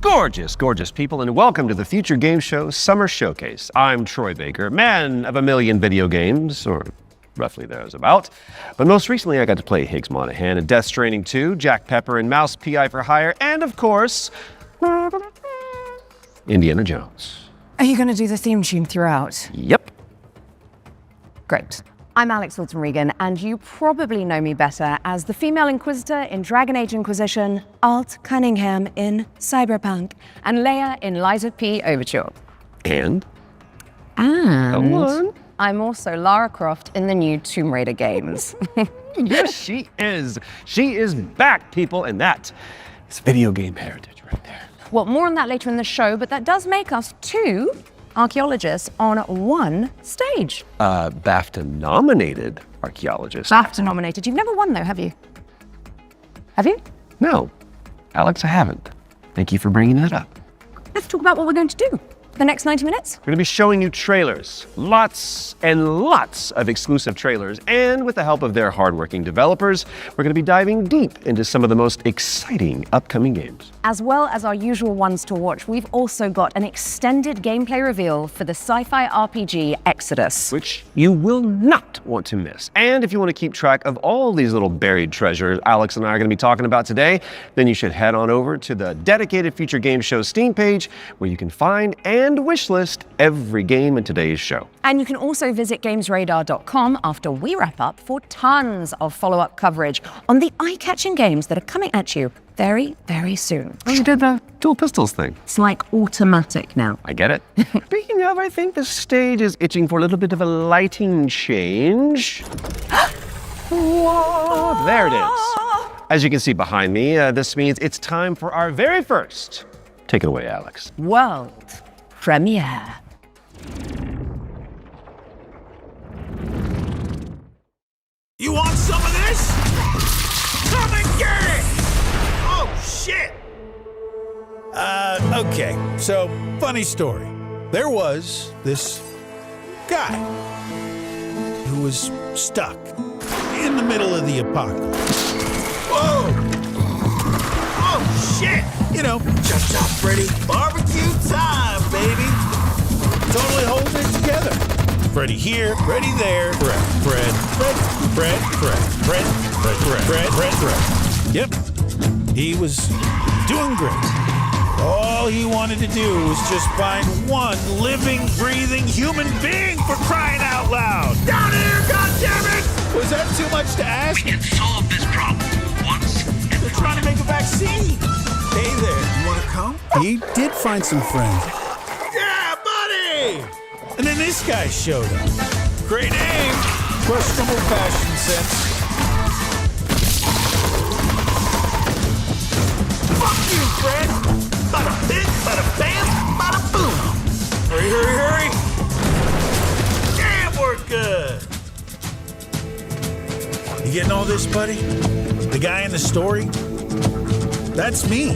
gorgeous, gorgeous people, and welcome to the Future Game Show Summer Showcase. I'm Troy Baker, man of a million video games, or roughly thereabout. But most recently, I got to play Higgs Monahan in Death Stranding 2, Jack Pepper in Mouse P.I. for Hire, and of course, Indiana Jones. Are you going to do the theme tune throughout? Yep. Great. I'm Alex Hilton-Regan, and you probably know me better as the female Inquisitor in Dragon Age Inquisition, Alt Cunningham in Cyberpunk, and Leia in Liza P. Overture. And? And I'm also Lara Croft in the new Tomb Raider games. Yes, she is. She is back, people, and that is video game heritage right there. Well, more on that later in the show, but that does make us two archaeologists on one stage. BAFTA-nominated archaeologist. BAFTA-nominated. You've never won, though, have you? Have you? No, Alex, I haven't. Thank you for bringing that up. Let's talk about what we're going to do for the next 90 minutes. We're going to be showing you trailers, lots and lots of exclusive trailers, and with the help of their hardworking developers, we're going to be diving deep into some of the most exciting upcoming games. As well as our usual ones to watch, we've also got an extended gameplay reveal for the sci-fi RPG Exodus, which you will not want to miss. And if you want to keep track of all these little buried treasures Alex and I are going to be talking about today, then you should head on over to the dedicated Future Game Show Steam page, where you can find and wishlist every game in today's show. And you can also visit gamesradar.com after we wrap up for tons of follow-up coverage on the eye-catching games that are coming at you very, very soon. Oh, you did the dual pistols thing. It's like automatic now. I get it. Speaking of, I think the stage is itching for a little bit of a lighting change. Whoa, there it is. As you can see behind me, this means it's time for our very first. Take it away, Alex. World premiere. You want some of this? Come and get it! Oh, shit! Okay, so, funny story. There was this guy who was stuck in the middle of the apocalypse. Whoa! Oh, shit! You know, chop Freddy, barbecue time, baby! Totally holding it together. Freddy here, Freddy there, Fred. Yep, he was doing great. All he wanted to do was just find one living, breathing human being, for crying out loud. Down here, goddammit! Was that too much to ask? We can solve this problem once and They're trying to make a vaccine. Hey there, you wanna come? He did find some friends. Yeah, buddy! And then this guy showed up. Great name, questionable fashion sense. Fuck you, Fred! Bada bing, bada bam, bada boom! Hurry! Damn, we're good! You getting all this, buddy? The guy in the story? That's me.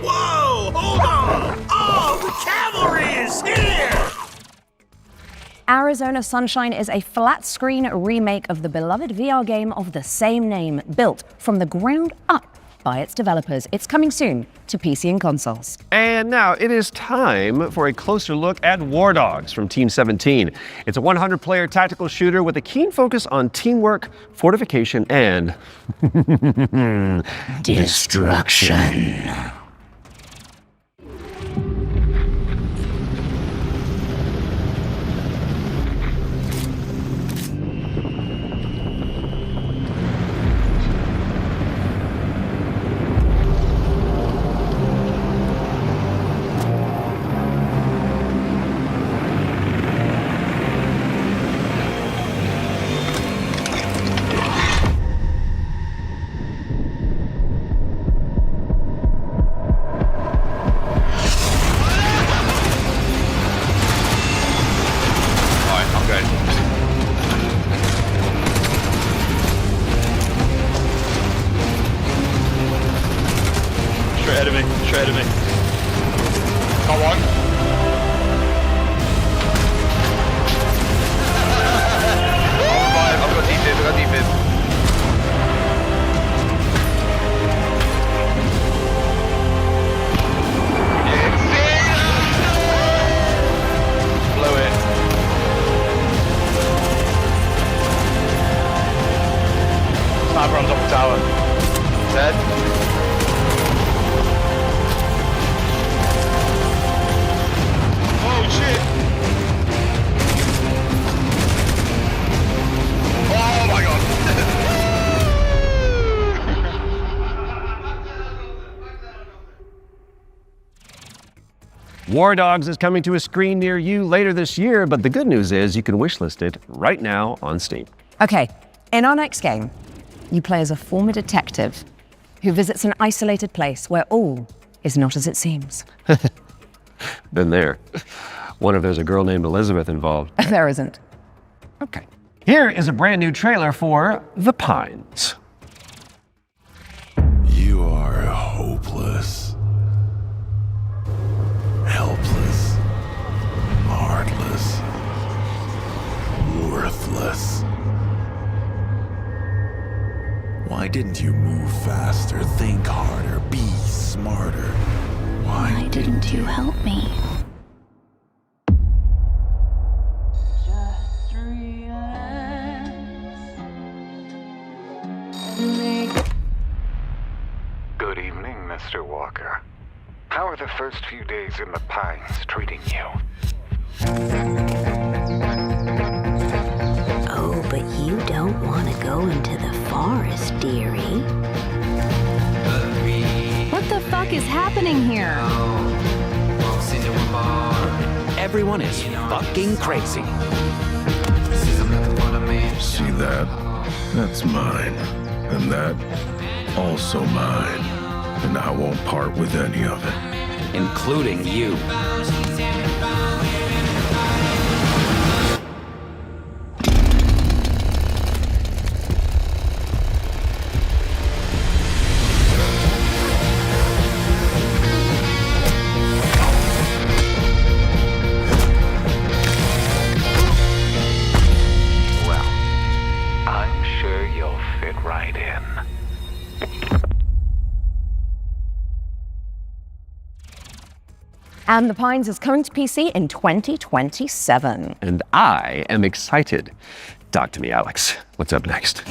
Whoa, hold on! Oh, the cavalry is here! Arizona Sunshine is a flat-screen remake of the beloved VR game of the same name, built from the ground up by its developers. It's coming soon to PC and consoles. And now it is time for a closer look at Wardogs from Team 17. It's a 100-player tactical shooter with a keen focus on teamwork, fortification, and destruction. Straight ahead of me. Got one. I've got defib. sniper on top of the tower. Dead. Oh shit! Oh my god! Wardogs is coming to a screen near you later this year, but the good news is you can wishlist it right now on Steam. Okay, in our next game, you play as a former detective who visits an isolated place where all is not as it seems. Been there. Wonder if there's a girl named Elizabeth involved. There isn't. Okay. Here is a brand new trailer for The Pines. You are hopeless, helpless, heartless, worthless. Why didn't you move faster, think harder, be smarter? Why didn't you help me? Good evening, Mr. Walker. How are the first few days in the Pines treating you? Oh, but you don't want to go into the forest, dearie. What the fuck is happening here? Everyone is fucking crazy. See that? That's mine. And that, also mine. And I won't part with any of it. Including you. Well, I'm sure you'll fit right in. And The Pines is coming to PC in 2027. And I am excited. Talk to me, Alex. What's up next?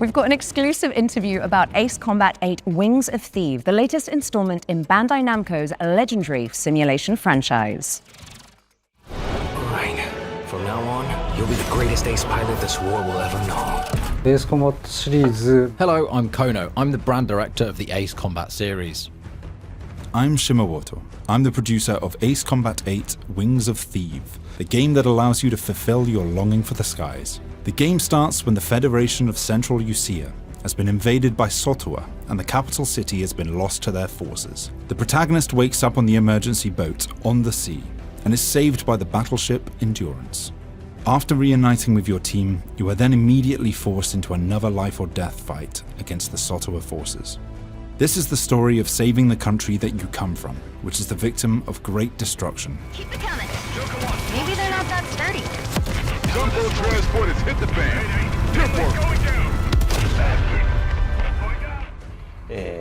We've got an exclusive interview about Ace Combat 8 Wings of Theve, the latest installment in Bandai Namco's legendary simulation franchise. Right. From now on, you'll be the greatest ace pilot this war will ever know. Ace Combat 시리즈. Hello, I'm Kono. I'm the brand director of the Ace Combat series. I'm Shimawoto. I'm the producer of Ace Combat 8 Wings of Theve, the game that allows you to fulfill your longing for the skies. The game starts when the Federation of Central Usia has been invaded by Sotua and the capital city has been lost to their forces. The protagonist wakes up on the emergency boat on the sea and is saved by the battleship Endurance. After reuniting with your team, you are then immediately forced into another life or death fight against the Sotua forces. This is the story of saving the country that you come from, which is the victim of great destruction. Keep it coming. Maybe they're not that sturdy. Gunboat transport has hit the fan.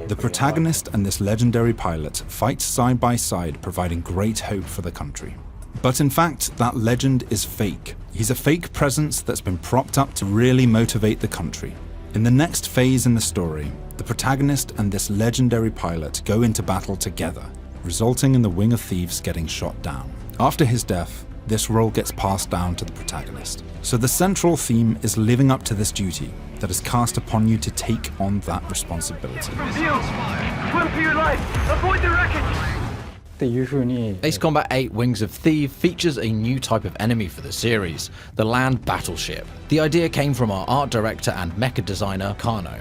The protagonist and this legendary pilot fight side by side, providing great hope for the country. But in fact, that legend is fake. He's a fake presence that's been propped up to really motivate the country. In the next phase in the story, the protagonist and this legendary pilot go into battle together, resulting in the Wing of Thieves getting shot down. After his death, this role gets passed down to the protagonist. So the central theme is living up to this duty that is cast upon you to take on that responsibility. Ace Combat 8 Wings of Theve features a new type of enemy for the series, the land battleship. The idea came from our art director and mecha designer, Kano.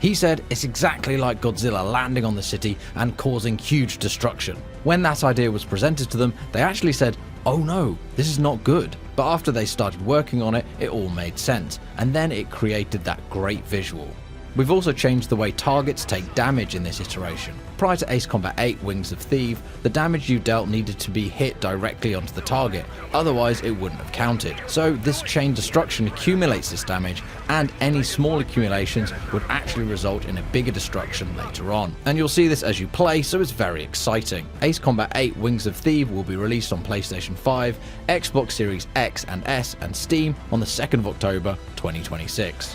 He said it's exactly like Godzilla landing on the city and causing huge destruction. When that idea was presented to them, they actually said, "Oh no, this is not good." But after they started working on it, it all made sense, and then it created that great visual. We've also changed the way targets take damage in this iteration. Prior to Ace Combat 8 Wings of Theve, the damage you dealt needed to be hit directly onto the target, otherwise it wouldn't have counted. So this chain destruction accumulates this damage, and any small accumulations would actually result in a bigger destruction later on. And you'll see this as you play, so it's very exciting. Ace Combat 8 Wings of Theve will be released on PlayStation 5, Xbox Series X and S, and Steam on the 2nd of October 2026.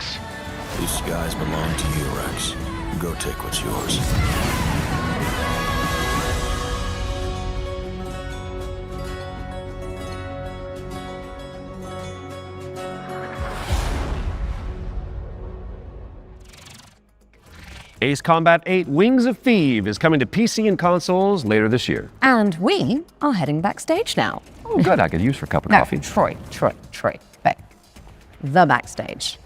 These skies belong to you, Rex. Go take what's yours. Ace Combat 8 Wings of Theve is coming to PC and consoles later this year. And we are heading backstage now. Oh, good. I could use for a cup of No, coffee. Troy. Babe. The Backstage.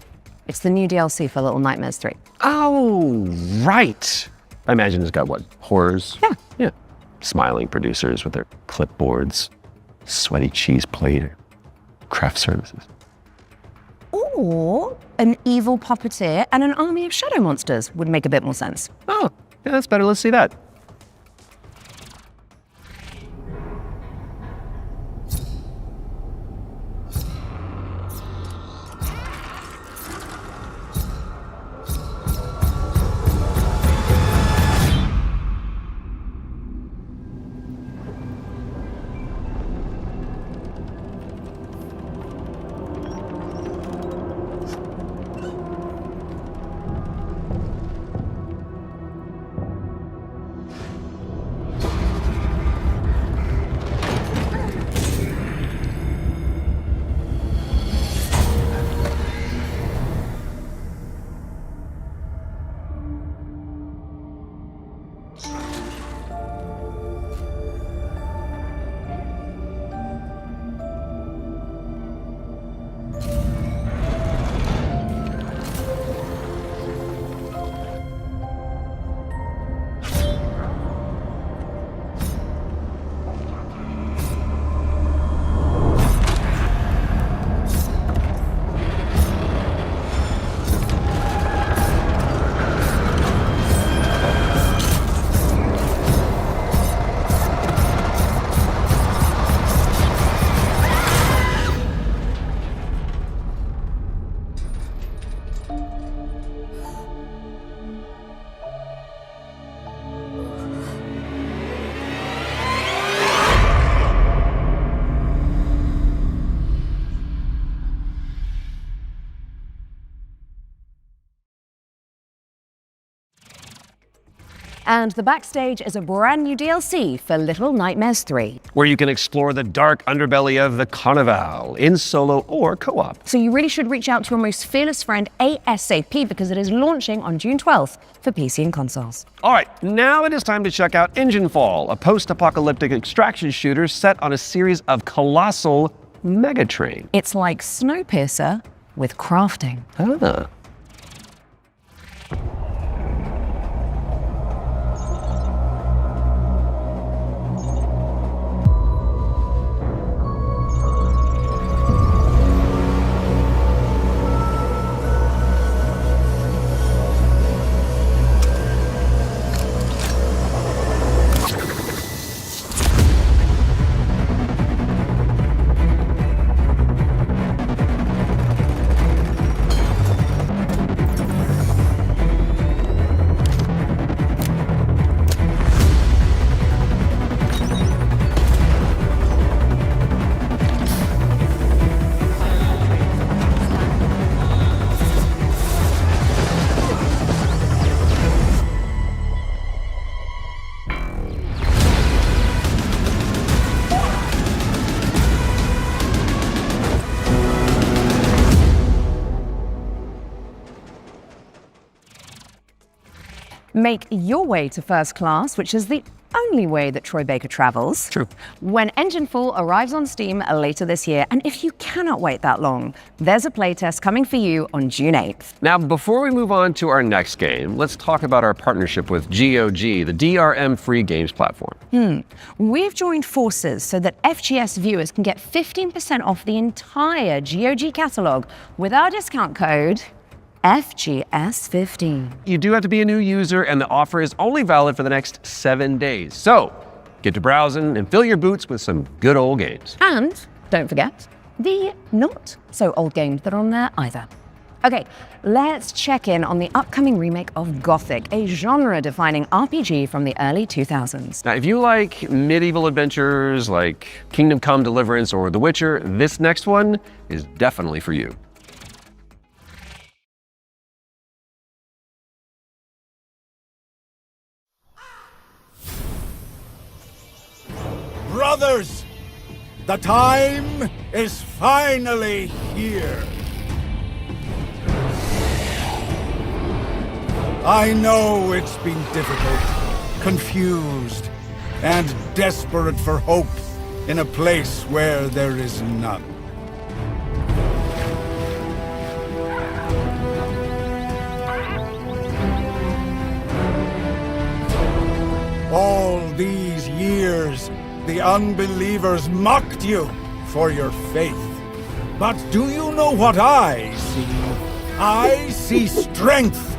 It's the new DLC for Little Nightmares 3. Oh, right. I imagine it's got what? Horrors? Yeah. Yeah. Smiling producers with their clipboards, sweaty cheese plate, craft services. Or an evil puppeteer and an army of shadow monsters would make a bit more sense. Oh, yeah, that's better. Let's see that. And The Backstage is a brand new DLC for Little Nightmares 3. Where you can explore the dark underbelly of the Carnival in solo or co-op. So you really should reach out to your most fearless friend ASAP because it is launching on June 12th for PC and consoles. All right, now it is time to check out Enginefall, a post-apocalyptic extraction shooter set on a series of colossal megatrain. It's like Snowpiercer with crafting. Ah. Make your way to first class, which is the only way that Troy Baker travels. True. When Enginefall arrives on Steam later this year, and if you cannot wait that long, there's a playtest coming for you on June 8th. Now, before we move on to our next game, let's talk about our partnership with GOG, the DRM free games platform. We've joined forces so that FGS viewers can get 15% off the entire GOG catalog with our discount code FGS15. You do have to be a new user, and the offer is only valid for the next 7 days. So, get to browsing and fill your boots with some good old games. And don't forget the not so old games that are on there either. Okay, let's check in on the upcoming remake of Gothic, a genre-defining RPG from the early 2000s. Now, if you like medieval adventures like Kingdom Come Deliverance or The Witcher, this next one is definitely for you. brothers! The time is finally here. I know it's been difficult, confused, and desperate for hope in a place where there is none. All these years, the unbelievers mocked you for your faith. But do you know what I see? I see strength.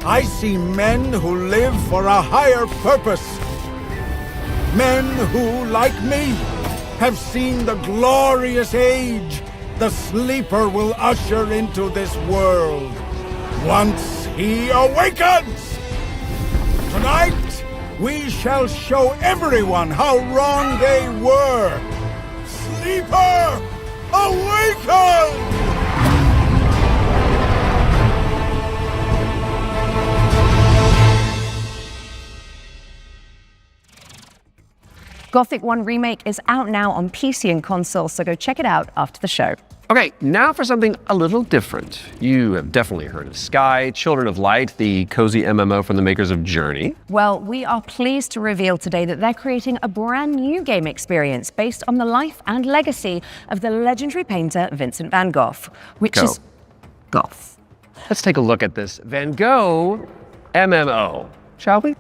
I see men who live for a higher purpose. Men who, like me, have seen the glorious age the Sleeper will usher into this world once he awakens. Tonight, we shall show everyone how wrong they were. Sleeper, awaken! Gothic 1 Remake is out now on PC and console, so go check it out after the show. Okay, now for something a little different. You have definitely heard of Sky, Children of Light, the cozy MMO from the makers of Journey. Well, we are pleased to reveal today that they're creating a brand new game experience based on the life and legacy of the legendary painter Vincent van Gogh, which is Goth. Let's take a look at this Van Gogh MMO, shall we?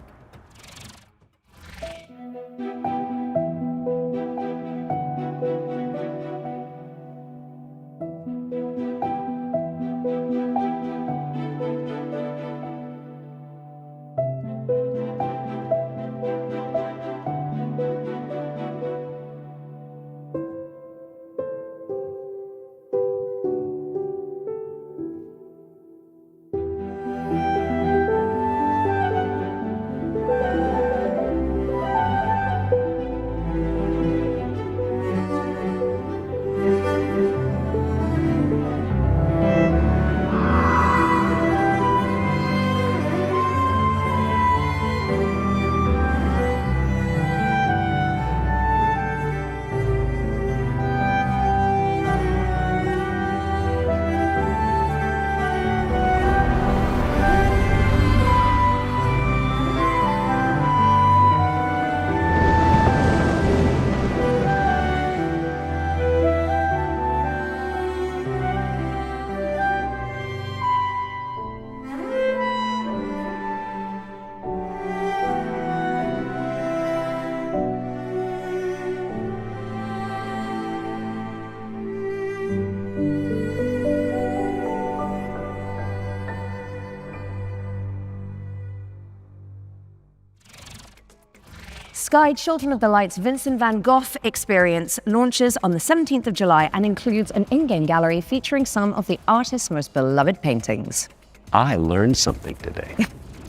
Sky Children of the Light's Vincent van Gogh experience launches on the 17th of July and includes an in-game gallery featuring some of the artist's most beloved paintings. I learned something today.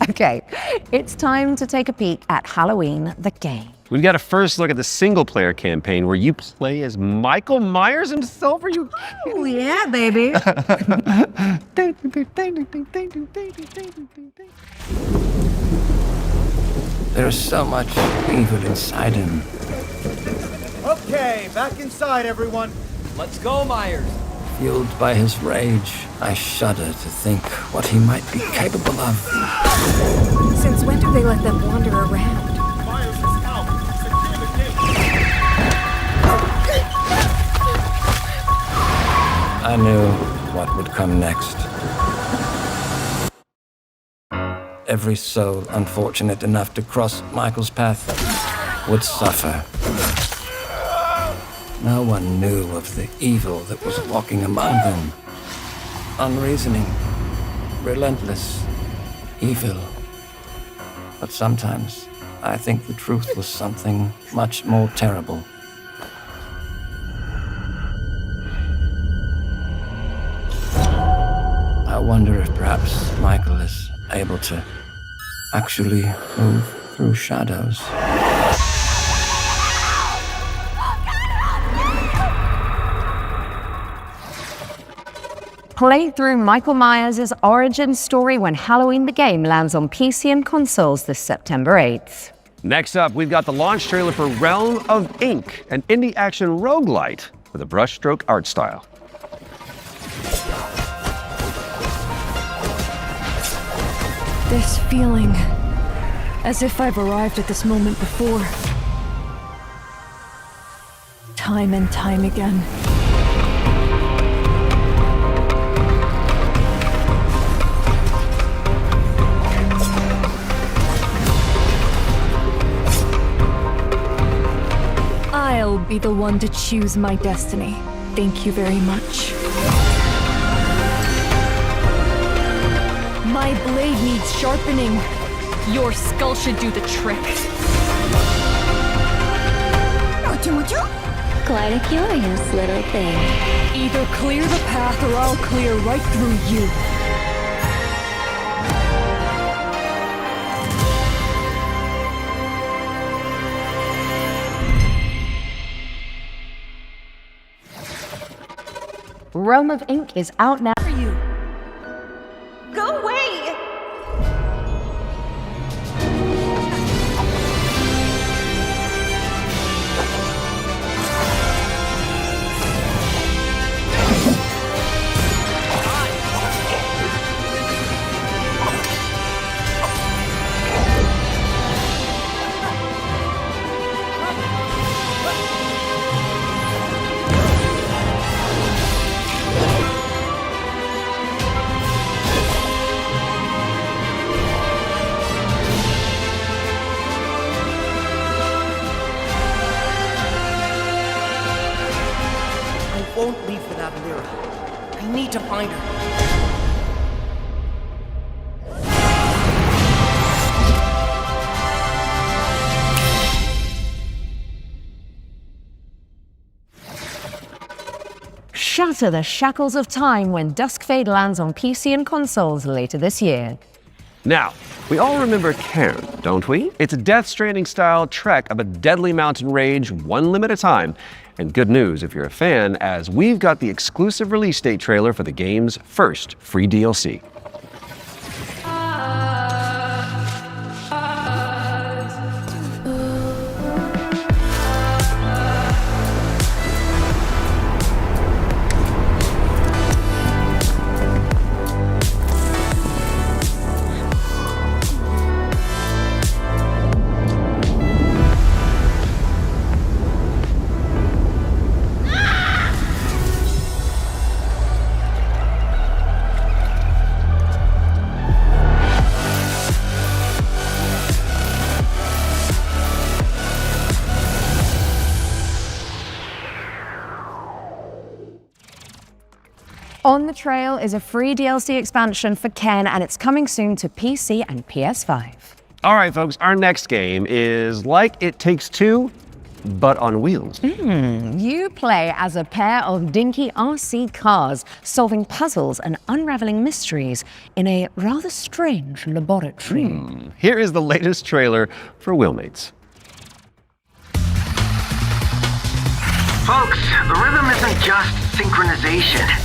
Okay, it's time to take a peek at Halloween the game. We've got a first look at the single-player campaign where you play as Michael Myers himself. Are you? Oh yeah, baby. There's so much evil inside him. Okay, back inside, everyone. Let's go, Myers. Fueled by his rage, I shudder to think what he might be capable of. Since when do they let them wander around? Myers is out. Secure the gate. I knew what would come next. Every soul unfortunate enough to cross Michael's path would suffer. No one knew of the evil that was walking among them. Unreasoning, relentless, evil. But sometimes I think the truth was something much more terrible. I wonder if perhaps Michael is able to actually move through shadows. Play through Michael Myers' origin story when Halloween the game lands on PC and consoles this September 8th. Next up, we've got the launch trailer for Realm of Ink, an indie action roguelite with a brushstroke art style. This feeling, as if I've arrived at this moment before. Time and time again. I'll be the one to choose my destiny. Thank you very much. My blade needs sharpening. Your skull should do the trick. Quite a curious little thing. Either clear the path or I'll clear right through you. Realm of Ink is out now. For you. Go away! I won't leave without Lyra. I need to find her. Shatter the shackles of time when Duskfade lands on PC and consoles later this year. Now, we all remember Cairn, don't we? It's a Death Stranding-style trek of a deadly mountain rage, one limb at a time. And good news if you're a fan, as we've got the exclusive release date trailer for the game's first free DLC. On the trail is a free DLC expansion for Cairn, and it's coming soon to PC and PS5. All right, folks, our next game is like It Takes Two, but on wheels. You play as a pair of dinky RC cars, solving puzzles and unraveling mysteries in a rather strange laboratory. Here is the latest trailer for WheelMates. Folks, the rhythm isn't just synchronization.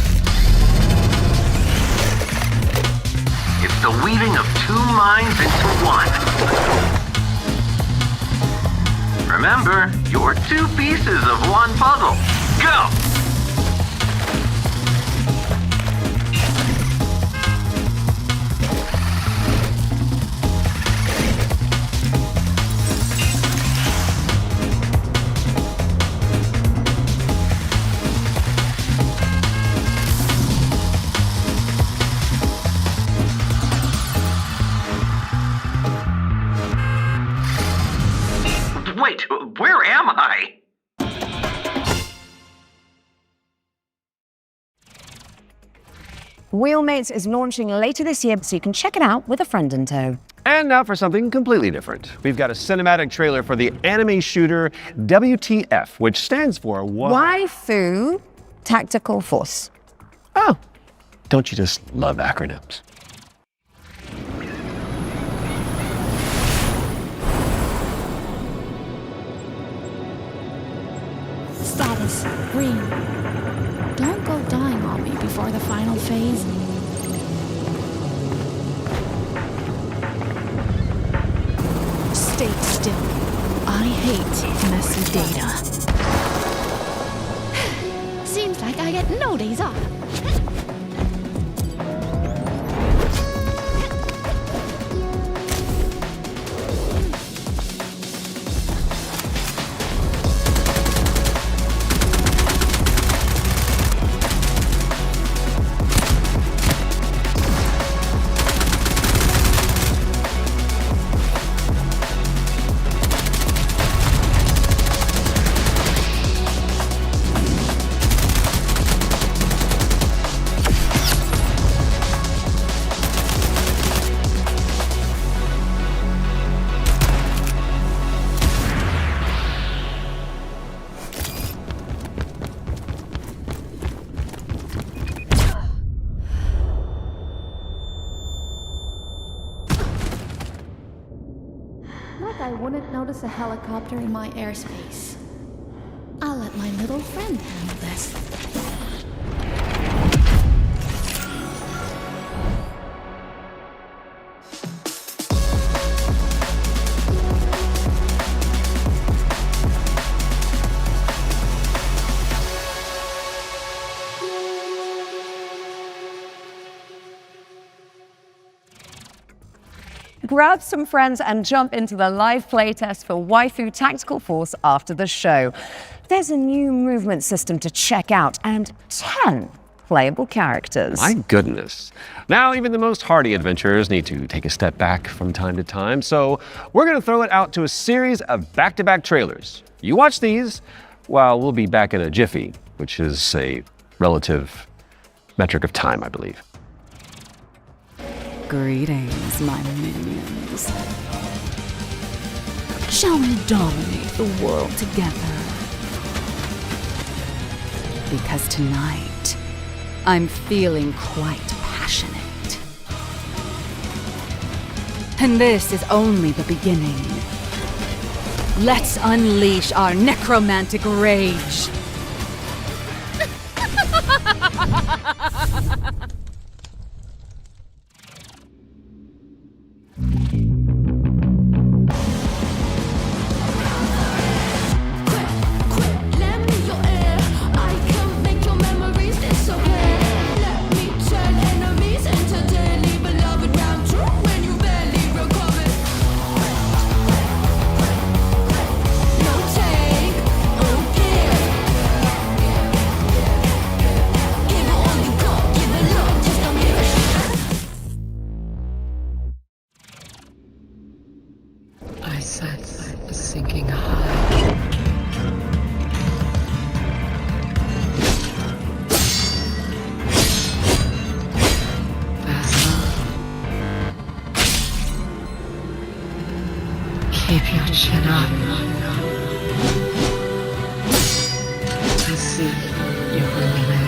It's the weaving of two minds into one. Remember, you're two pieces of one puzzle. Go! Wait, where am I? WheelMates is launching later this year, so you can check it out with a friend in tow. And now for something completely different. We've got a cinematic trailer for the anime shooter WTF, which stands for Waifu Tactical Force. Oh, don't you just love acronyms? Status green. Don't go dying on me before the final phase. Stay still. hate messy data. Seems like I get no days off. I wouldn't notice a helicopter in my airspace. I'll let my little friend handle this. Grab some friends and jump into the live playtest for Waifu Tactical Force after the show. There's a new movement system to check out and 10 playable characters. My goodness. Now even the most hardy adventurers need to take a step back from time to time, so we're going to throw it out to a series of back-to-back trailers. You watch these while we'll be back in a jiffy, which is a relative metric of time, I believe. Greetings, my minions. Shall we dominate the world together? Because tonight, I'm feeling quite passionate. And this is only the beginning. Let's unleash our necromantic rage. Keep your chin up. I see you're really ready.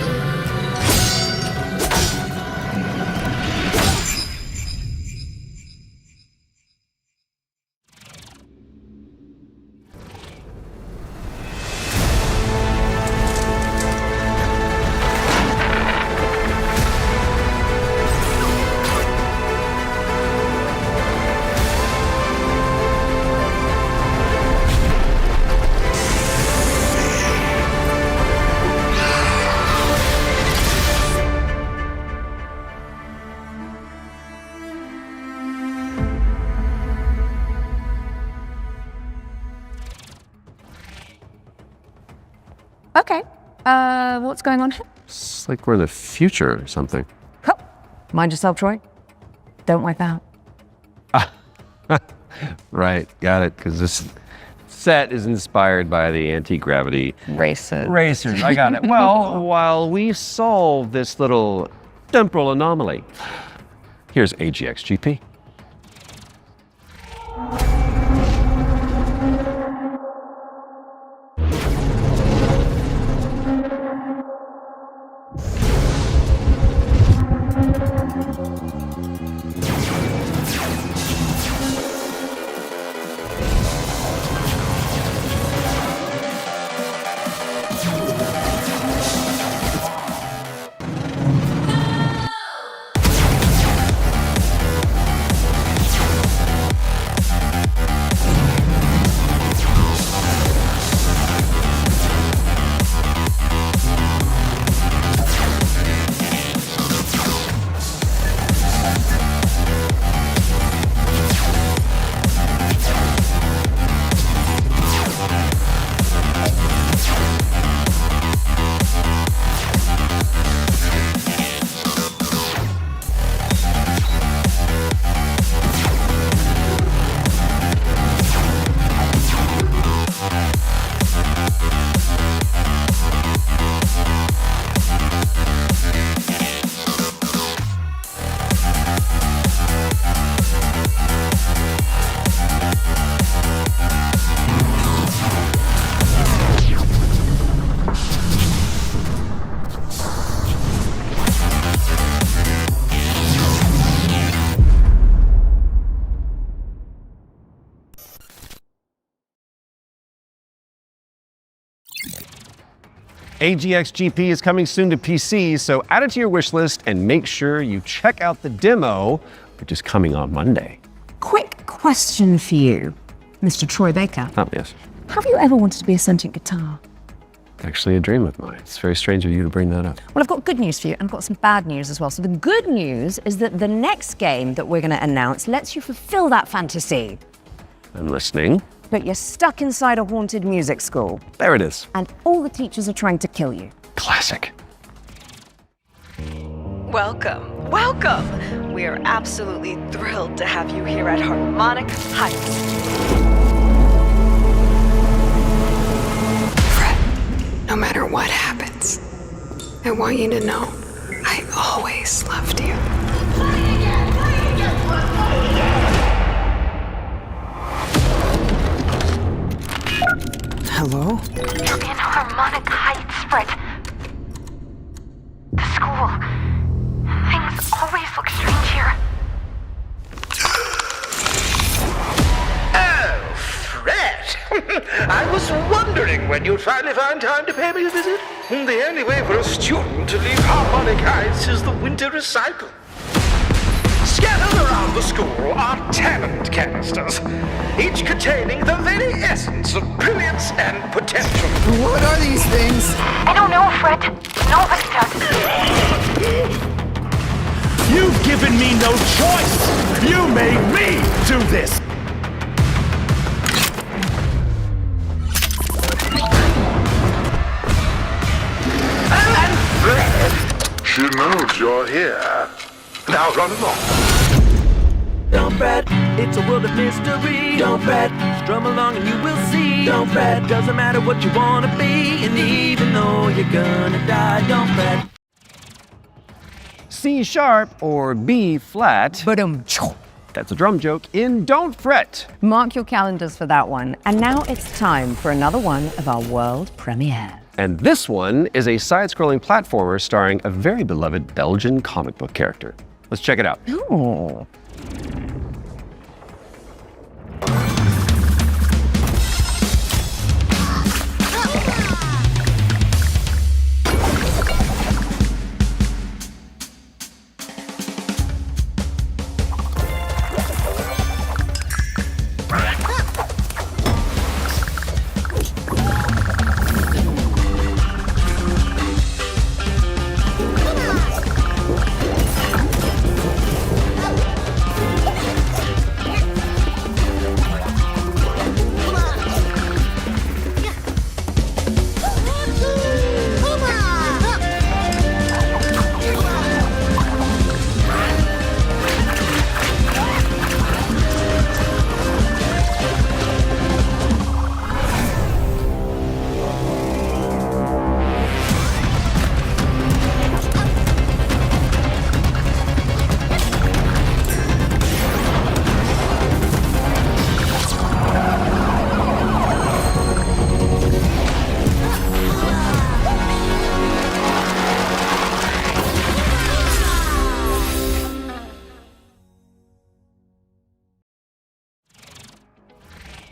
Okay, what's going on here? It's like we're in the future or something. Oh, mind yourself, Troy. Don't wipe out. Right, got it, because this set is inspired by the anti-gravity racers. I got it. Well, while we solve this little temporal anomaly, here's AGXGP. AGX GP is coming soon to PC, so add it to your wish list and make sure you check out the demo, which is coming on Monday. Quick question for you, Mr. Troy Baker. Oh, yes. Have you ever wanted to be a sentient guitar? Actually a dream of mine. It's very strange of you to bring that up. Well, I've got good news for you, and I've got some bad news as well. So the good news is that the next game that we're going to announce lets you fulfill that fantasy. I'm listening. But you're stuck inside a haunted music school. There it is. And all the teachers are trying to kill you. Classic. Welcome, welcome! We are absolutely thrilled to have you here at Harmonic Heights. Fred, no matter what happens, I want you to know I always loved you. Hello? You're in Harmonic Heights, Fred. The school. Things always look strange here. Oh, Fred! I was wondering when you'd finally find time to pay me a visit. The only way for a student to leave Harmonic Heights is the winter recycle. Scattered around the school are talent canisters, each containing the very essence of brilliance and potential. What are these things? I don't know, Fred. Nobody does. You've given me no choice! You made me do this! And Fred, she knows you're here. Now run along. Don't fret, it's a world of mystery. Don't fret, strum along and you will see. Don't fret, doesn't matter what you wanna be. And even though you're gonna die, don't fret. C sharp or B flat. That's a drum joke in Don't Fret. Mark your calendars for that one. And now it's time for another one of our world premieres. And this one is a side-scrolling platformer starring a very beloved Belgian comic book character. Let's check it out. Ooh.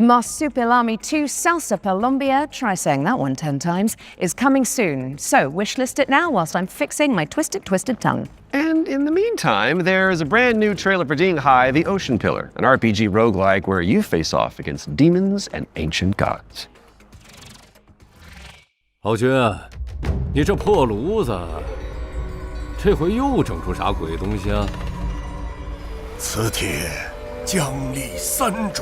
Marsupilami 2 Salsa Palombia, try saying that one 10 times, is coming soon. So wishlist it now whilst I'm fixing my twisted tongue. And in the meantime, there is a brand new trailer for Dinghai, the Ocean Pillar, an RPG roguelike where you face off against demons and ancient gods. 豪军，你这破炉子，这回又整出啥鬼东西啊？此帖将立三主。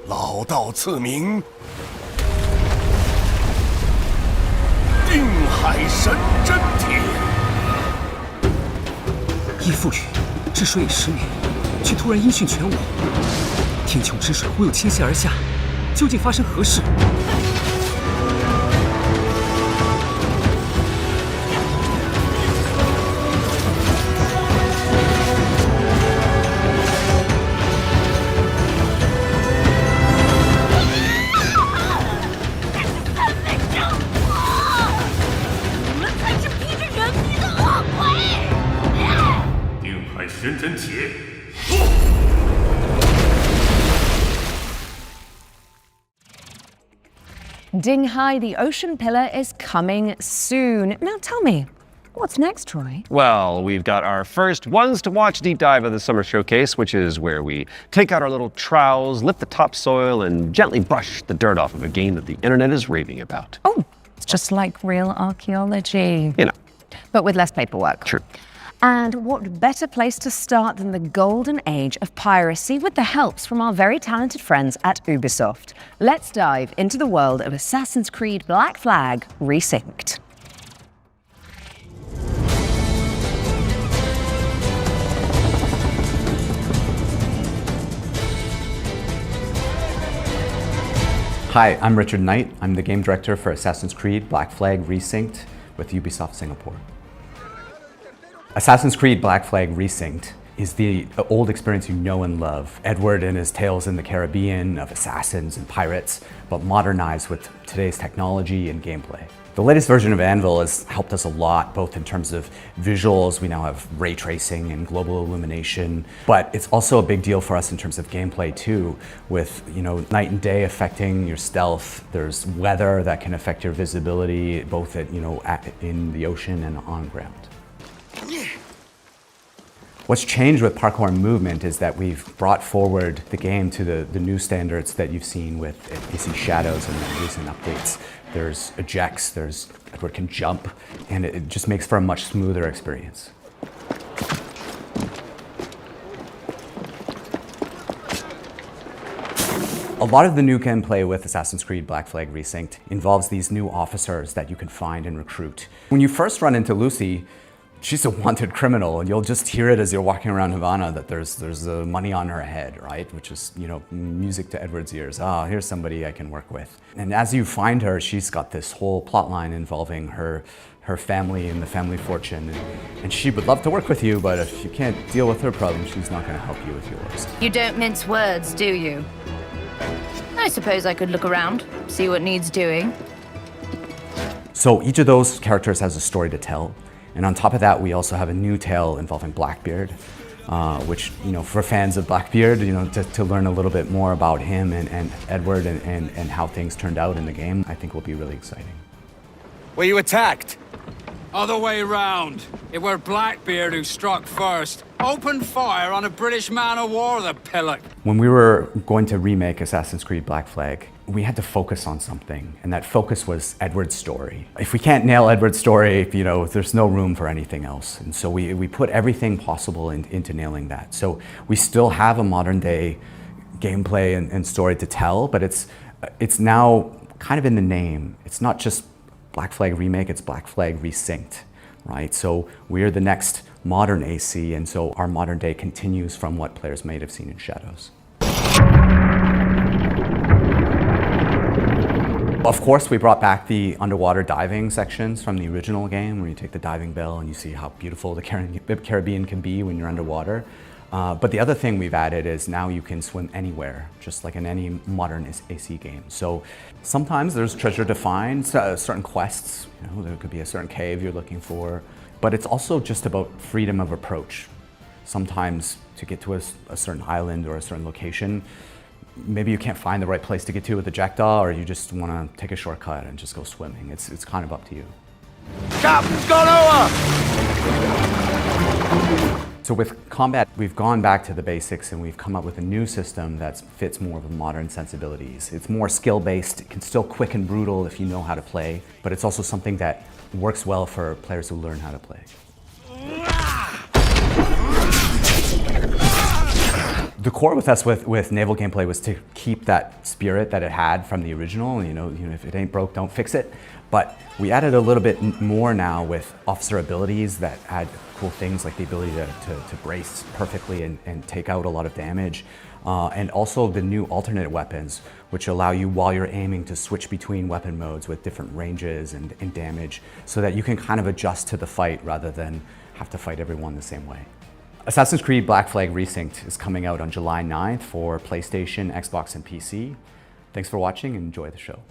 老道赐名，定海神针帖。依附于治水已10年，却突然音讯全无，天穹之水忽又倾泻而下，究竟发生何事？ 神针帖。Dinghai, the ocean pillar, is coming soon. Now tell me, what's next, Troy? Well, we've got our first ones to watch deep dive of the summer showcase, which is where we take out our little trowels, lift the topsoil, and gently brush the dirt off of a game that the internet is raving about. Oh, it's just like real archaeology. You know. But with less paperwork. True. And what better place to start than the golden age of piracy with the helps from our very talented friends at Ubisoft. Let's dive into the world of Assassin's Creed Black Flag Resynced. Hi, I'm Richard Knight. I'm the game director for Assassin's Creed Black Flag Resynced with Ubisoft Singapore. Assassin's Creed Black Flag Resynced is the old experience you know and love. Edward and his tales in the Caribbean of assassins and pirates, but modernized with today's technology and gameplay. The latest version of Anvil has helped us a lot, both in terms of visuals. We now have ray tracing and global illumination, but it's also a big deal for us in terms of gameplay too, with night and day affecting your stealth. There's weather that can affect your visibility, both in the ocean and on ground. What's changed with parkour and movement is that we've brought forward the game to the new standards that you've seen with AC Shadows and the recent updates. There's ejects, Edward can jump, and it just makes for a much smoother experience. A lot of the new gameplay with Assassin's Creed Black Flag Resynced involves these new officers that you can find and recruit. When you first run into Lucy, she's a wanted criminal, and you'll just hear it as you're walking around Havana that there's money on her head, right? Which is, music to Edward's ears. Ah, here's somebody I can work with. And as you find her, she's got this whole plot line involving her family and the family fortune. And she would love to work with you, but if you can't deal with her problems, she's not going to help you with yours. You don't mince words, do you? I suppose I could look around, see what needs doing. So each of those characters has a story to tell. And on top of that, we also have a new tale involving Blackbeard, which, for fans of Blackbeard, to learn a little bit more about him and Edward and how things turned out in the game, I think will be really exciting. Were you attacked? Other way round. It were Blackbeard who struck first. Opened fire on a British man of war, the pillock. When we were going to remake Assassin's Creed Black Flag, we had to focus on something, and that focus was Edward's story. If we can't nail Edward's story, there's no room for anything else. And so we put everything possible into nailing that. So we still have a modern day gameplay and story to tell, but it's now kind of in the name. It's not just Black Flag Remake, it's Black Flag Resynced, right? So we're the next modern AC, and so our modern day continues from what players might have seen in Shadows. Of course, we brought back the underwater diving sections from the original game, where you take the diving bell and you see how beautiful the Caribbean can be when you're underwater. But the other thing we've added is now you can swim anywhere, just like in any modern AC game. So sometimes there's treasure to find, certain quests, there could be a certain cave you're looking for, but it's also just about freedom of approach. Sometimes to get to a certain island or a certain location, maybe you can't find the right place to get to with the jackdaw, or you just want to take a shortcut and just go swimming. It's kind of up to you. Captain's gone over! So with combat, we've gone back to the basics and we've come up with a new system that fits more of the modern sensibilities. It's more skill-based, it can still quick and brutal if you know how to play, but it's also something that works well for players who learn how to play. The core with us with naval gameplay was to keep that spirit that it had from the original. If it ain't broke, don't fix it. But we added a little bit more now with officer abilities that add cool things like the ability to brace perfectly and take out a lot of damage. And also the new alternate weapons, which allow you while you're aiming to switch between weapon modes with different ranges and damage, so that you can kind of adjust to the fight rather than have to fight everyone the same way. Assassin's Creed Black Flag Resynced is coming out on July 9th for PlayStation, Xbox, and PC. Thanks for watching and enjoy the show.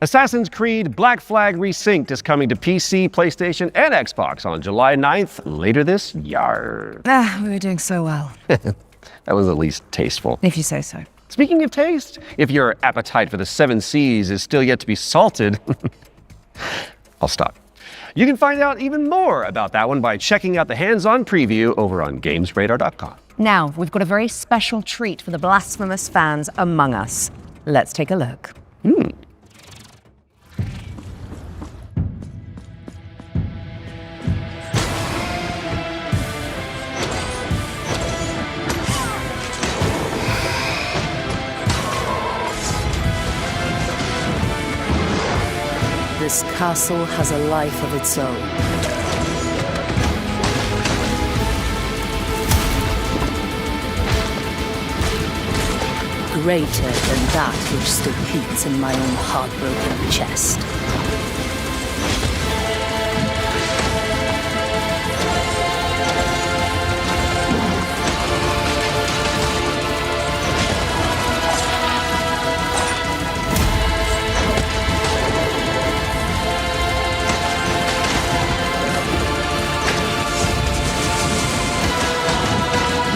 Assassin's Creed Black Flag Resynced is coming to PC, PlayStation, and Xbox on July 9th, later this year. We were doing so well. That was at least tasteful. If you say so. Speaking of taste, if your appetite for the 7 Seas is still yet to be salted, I'll stop. You can find out even more about that one by checking out the hands-on preview over on GamesRadar.com. Now, we've got a very special treat for the Blasphemous fans among us. Let's take a look. This castle has a life of its own. Greater than that which still beats in my own heartbroken chest.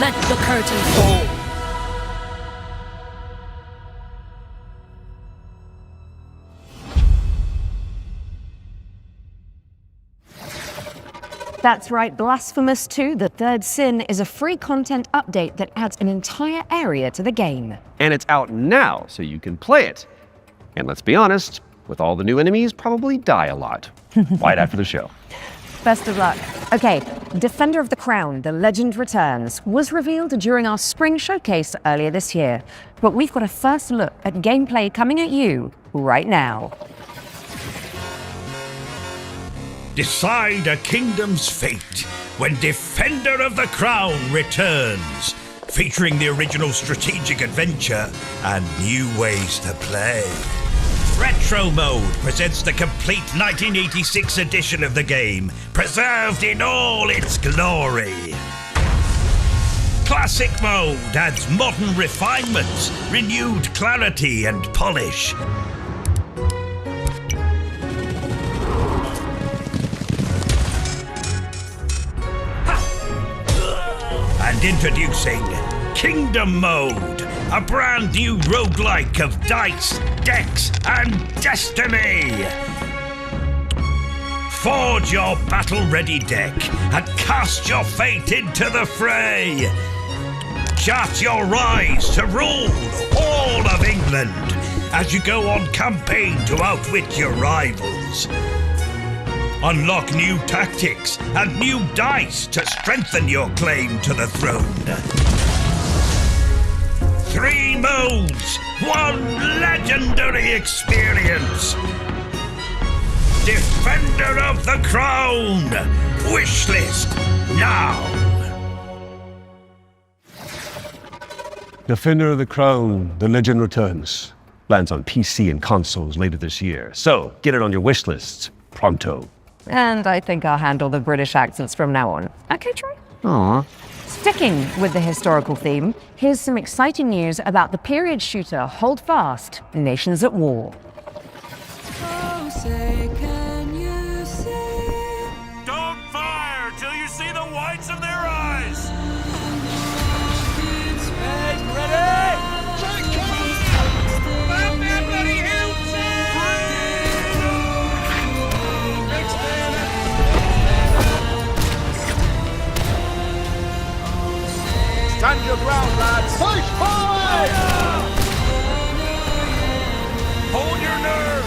Let the curtain fall. That's right, Blasphemous 2, The Third Sin, is a free content update that adds an entire area to the game. And it's out now, so you can play it. And let's be honest, with all the new enemies, probably die a lot. Right after the show. Best of luck. Okay, Defender of the Crown, The Legend Returns, was revealed during our spring showcase earlier this year. But we've got a first look at gameplay coming at you right now. Decide a kingdom's fate when Defender of the Crown returns, featuring the original strategic adventure and new ways to play. Retro Mode presents the complete 1986 edition of the game, preserved in all its glory. Classic Mode adds modern refinements, renewed clarity and polish. And introducing Kingdom Mode, a brand new roguelike of dice, decks, and destiny. Forge your battle-ready deck and cast your fate into the fray. Chart your rise to rule all of England as you go on campaign to outwit your rivals. Unlock new tactics and new dice to strengthen your claim to the throne. 3 modes, 1 legendary experience. Defender of the Crown. Wishlist now. Defender of the Crown, The Legend Returns. Lands on PC and consoles later this year. So get it on your wish list pronto. And I think I'll handle the British accents from now on. Okay, Troy? Aww. Sticking with the historical theme, here's some exciting news about the period shooter Holdfast, Nations at War. Oh, say, can you see? Don't fire till you see the whites of their eyes! Ready? Stand your ground, lads! Push forward! Hold your nerve!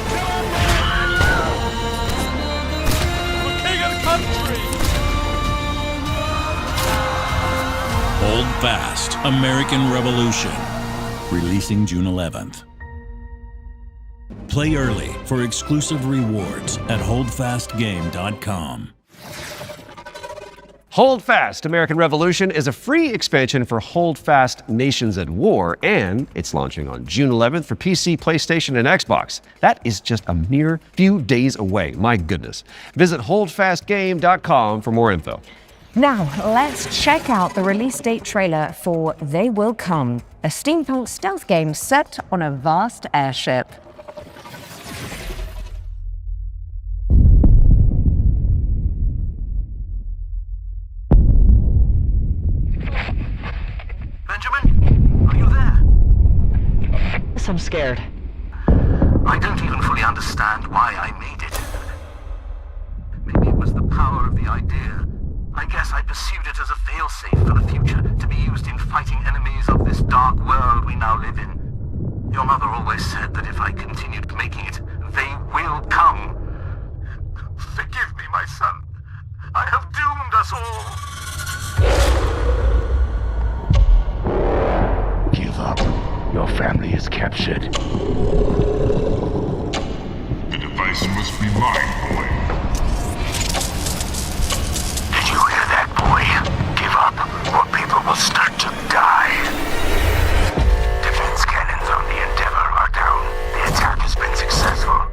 The king of the country! Holdfast, American Revolution. Releasing June 11th. Play early for exclusive rewards at holdfastgame.com. Holdfast, American Revolution is a free expansion for Holdfast Nations at War, and it's launching on June 11th for PC, PlayStation, and Xbox. That is just a mere few days away, my goodness. Visit holdfastgame.com for more info. Now, let's check out the release date trailer for They Will Come, a steampunk stealth game set on a vast airship. scared. I don't even fully understand why I made it. Maybe it was the power of the idea. I guess I pursued it as a failsafe for the future, to be used in fighting enemies of this dark world we now live in. Your mother always said that if I continued making it, they will come. Forgive me, my son. I have doomed us all. Give up. Your family is captured. The device must be mine, boy. Did you hear that, boy? Give up, or people will start to die. Defense cannons on the Endeavor are down. The attack has been successful.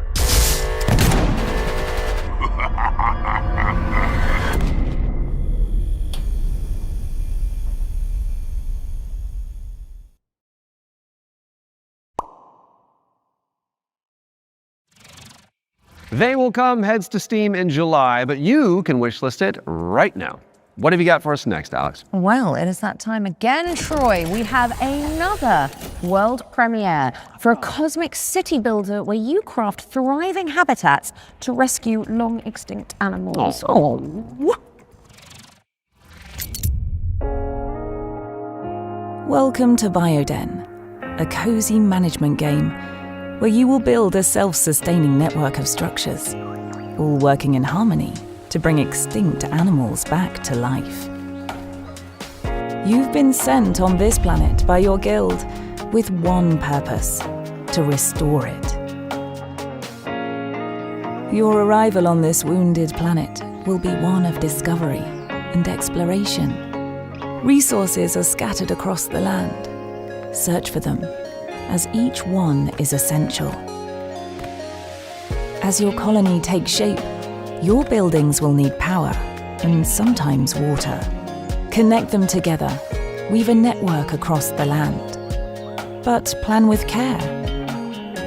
They Will Come heads to Steam in July, but you can wishlist it right now. What have you got for us next, Alex? Well, it is that time again, Troy. We have another world premiere for a cosmic city builder where you craft thriving habitats to rescue long extinct animals. Oh. Welcome to Bioeden, a cozy management game where you will build a self-sustaining network of structures, all working in harmony to bring extinct animals back to life. You've been sent on this planet by your guild with one purpose: to restore it. Your arrival on this wounded planet will be one of discovery and exploration. Resources are scattered across the land. Search for them, as each one is essential. As your colony takes shape, your buildings will need power and sometimes water. Connect them together, weave a network across the land. But plan with care.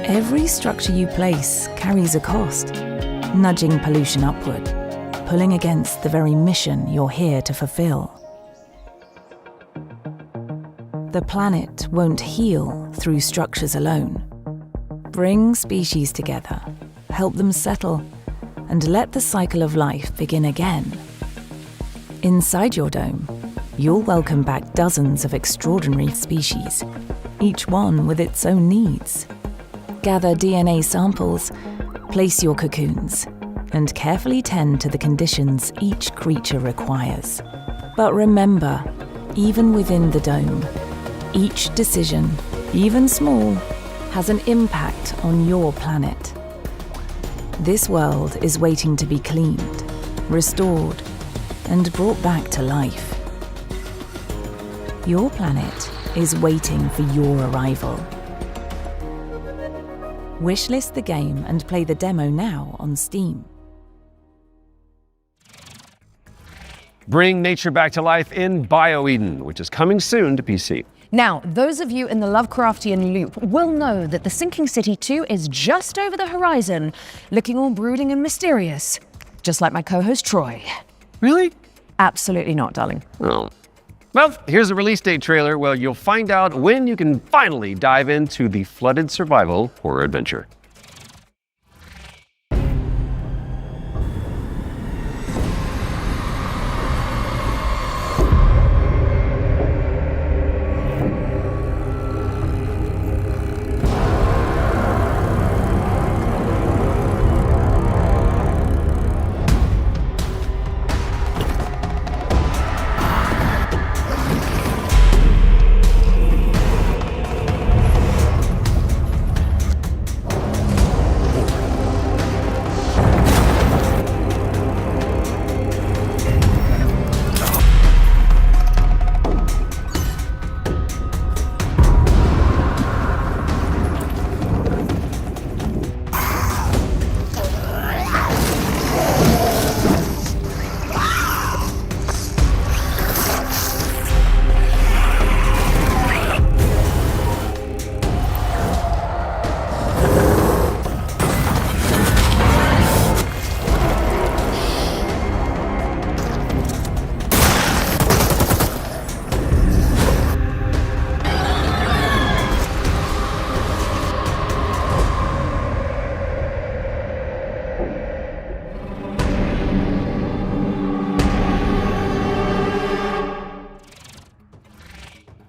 Every structure you place carries a cost, nudging pollution upward, pulling against the very mission you're here to fulfill. The planet won't heal through structures alone. Bring species together, help them settle, and let the cycle of life begin again. Inside your dome, you'll welcome back dozens of extraordinary species, each one with its own needs. Gather DNA samples, place your cocoons, and carefully tend to the conditions each creature requires. But remember, even within the dome, each decision, even small, has an impact on your planet. This world is waiting to be cleaned, restored, and brought back to life. Your planet is waiting for your arrival. Wishlist the game and play the demo now on Steam. Bring nature back to life in Bioeden, which is coming soon to PC. Now, those of you in the Lovecraftian loop will know that the Sinking City 2 is just over the horizon, looking all brooding and mysterious, just like my co-host Troy. Really? Absolutely not, darling. Oh. Well, here's a release date trailer where you'll find out when you can finally dive into the flooded survival horror adventure.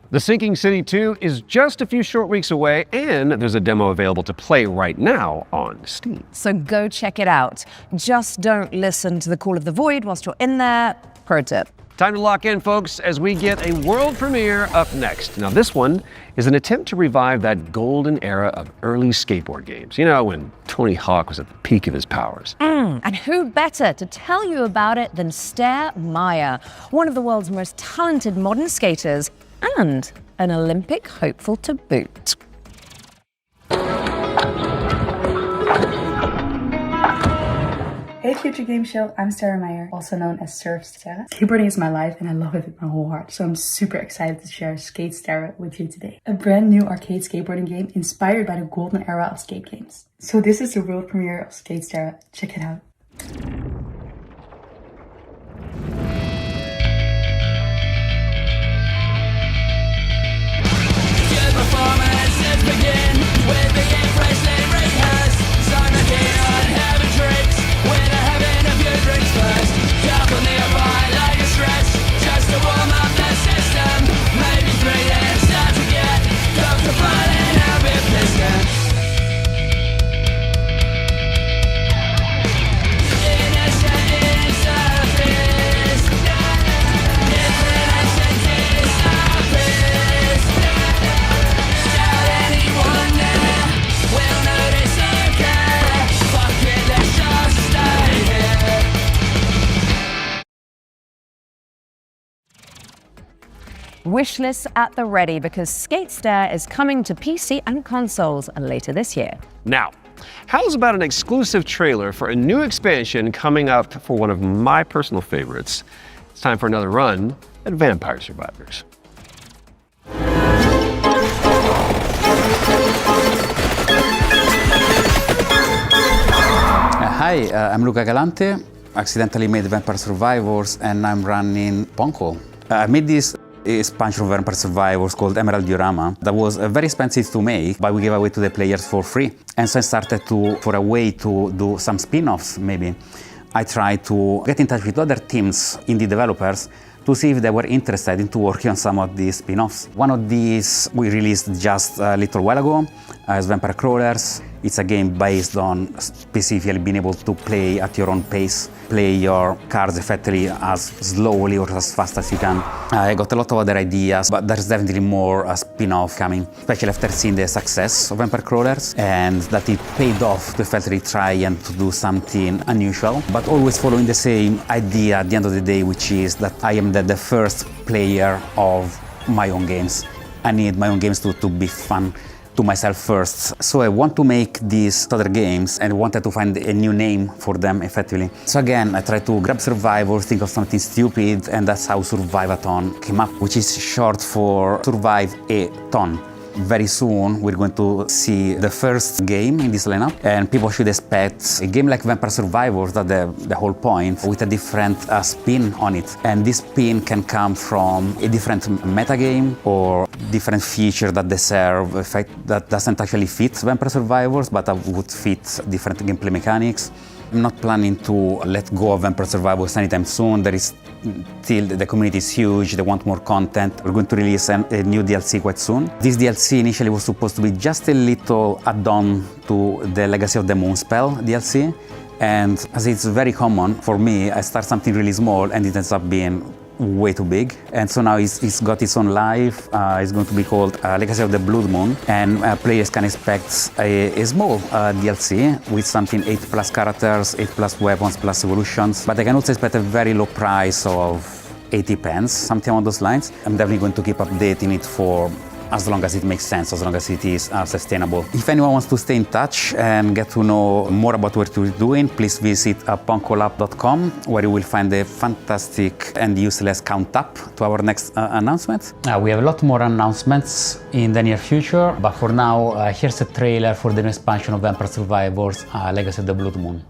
The Sinking City 2 is just a few short weeks away, and there's a demo available to play right now on Steam. So go check it out. Just don't listen to the call of the void whilst you're in there. Pro tip. Time to lock in, folks, as we get a world premiere up next. Now, this one is an attempt to revive that golden era of early skateboard games. You know, when Tony Hawk was at the peak of his powers. And who better to tell you about it than Stair Maya, one of the world's most talented modern skaters and an Olympic hopeful to boot. Hey Future Game Show, I'm Sarah Meyer, also known as Surfsterre. Skateboarding is my life and I love it with my whole heart, so I'm super excited to share Skatesterre with you today. A brand new arcade skateboarding game inspired by the golden era of skate games. So this is the world premiere of Skatesterre, check it out. Wishlists at the ready because Skatesterre is coming to PC and consoles later this year. Now, how's about an exclusive trailer for a new expansion coming up for one of my personal favorites? It's time for another run at Vampire Survivors. Hi, I'm Luca Galante. Accidentally made Vampire Survivors and I'm running Ponko. I made this expansion of Vampire Survivors called Emerald Diorama that was very expensive to make, but we gave away to the players for free. And so I started for a way to do some spin-offs maybe. I tried to get in touch with other teams, indie developers, to see if they were interested in working on some of these spin-offs. One of these we released just a little while ago as Vampire Crawlers. It's a game based on specifically being able to play at your own pace, play your cards effectively as slowly or as fast as you can. I got a lot of other ideas, but there's definitely more spin-off coming, especially after seeing the success of Vampire Crawlers and that it paid off to effectively try and to do something unusual, but always following the same idea at the end of the day, which is that I am the first player of my own games. I need my own games to be fun to myself first. So I want to make these other games and wanted to find a new name for them effectively. So again, I tried to grab Survivor, think of something stupid, and that's how Survive-a-thon came up, which is short for Survive a Ton. Very soon we're going to see the first game in this lineup, and people should expect a game like Vampire Survivors, that's the whole point, with a different spin on it. And this spin can come from a different metagame or different feature that they serve, that doesn't actually fit Vampire Survivors, but that would fit different gameplay mechanics. I'm not planning to let go of Vampire Survivors anytime soon. There is still, the community is huge, they want more content. We're going to release a new DLC quite soon. This DLC initially was supposed to be just a little add-on to the Legacy of the Moonspell DLC. And as it's very common for me, I start something really small and it ends up being way too big. And so now it's got its own life. It's going to be called Legacy of the Bloodmoon, and players can expect a small DLC with something 8+ characters, 8+ weapons, plus evolutions. But I can also expect a very low price of 80 pence, something along those lines. I'm definitely going to keep updating it for as long as it makes sense, as long as it is sustainable. If anyone wants to stay in touch and get to know more about what we're doing, please visit ponkolab.com, where you will find a fantastic and useless count up to our next announcement. We have a lot more announcements in the near future, but for now, here's a trailer for the new expansion of Vampire Survivors, Legacy of the Bloodmoon.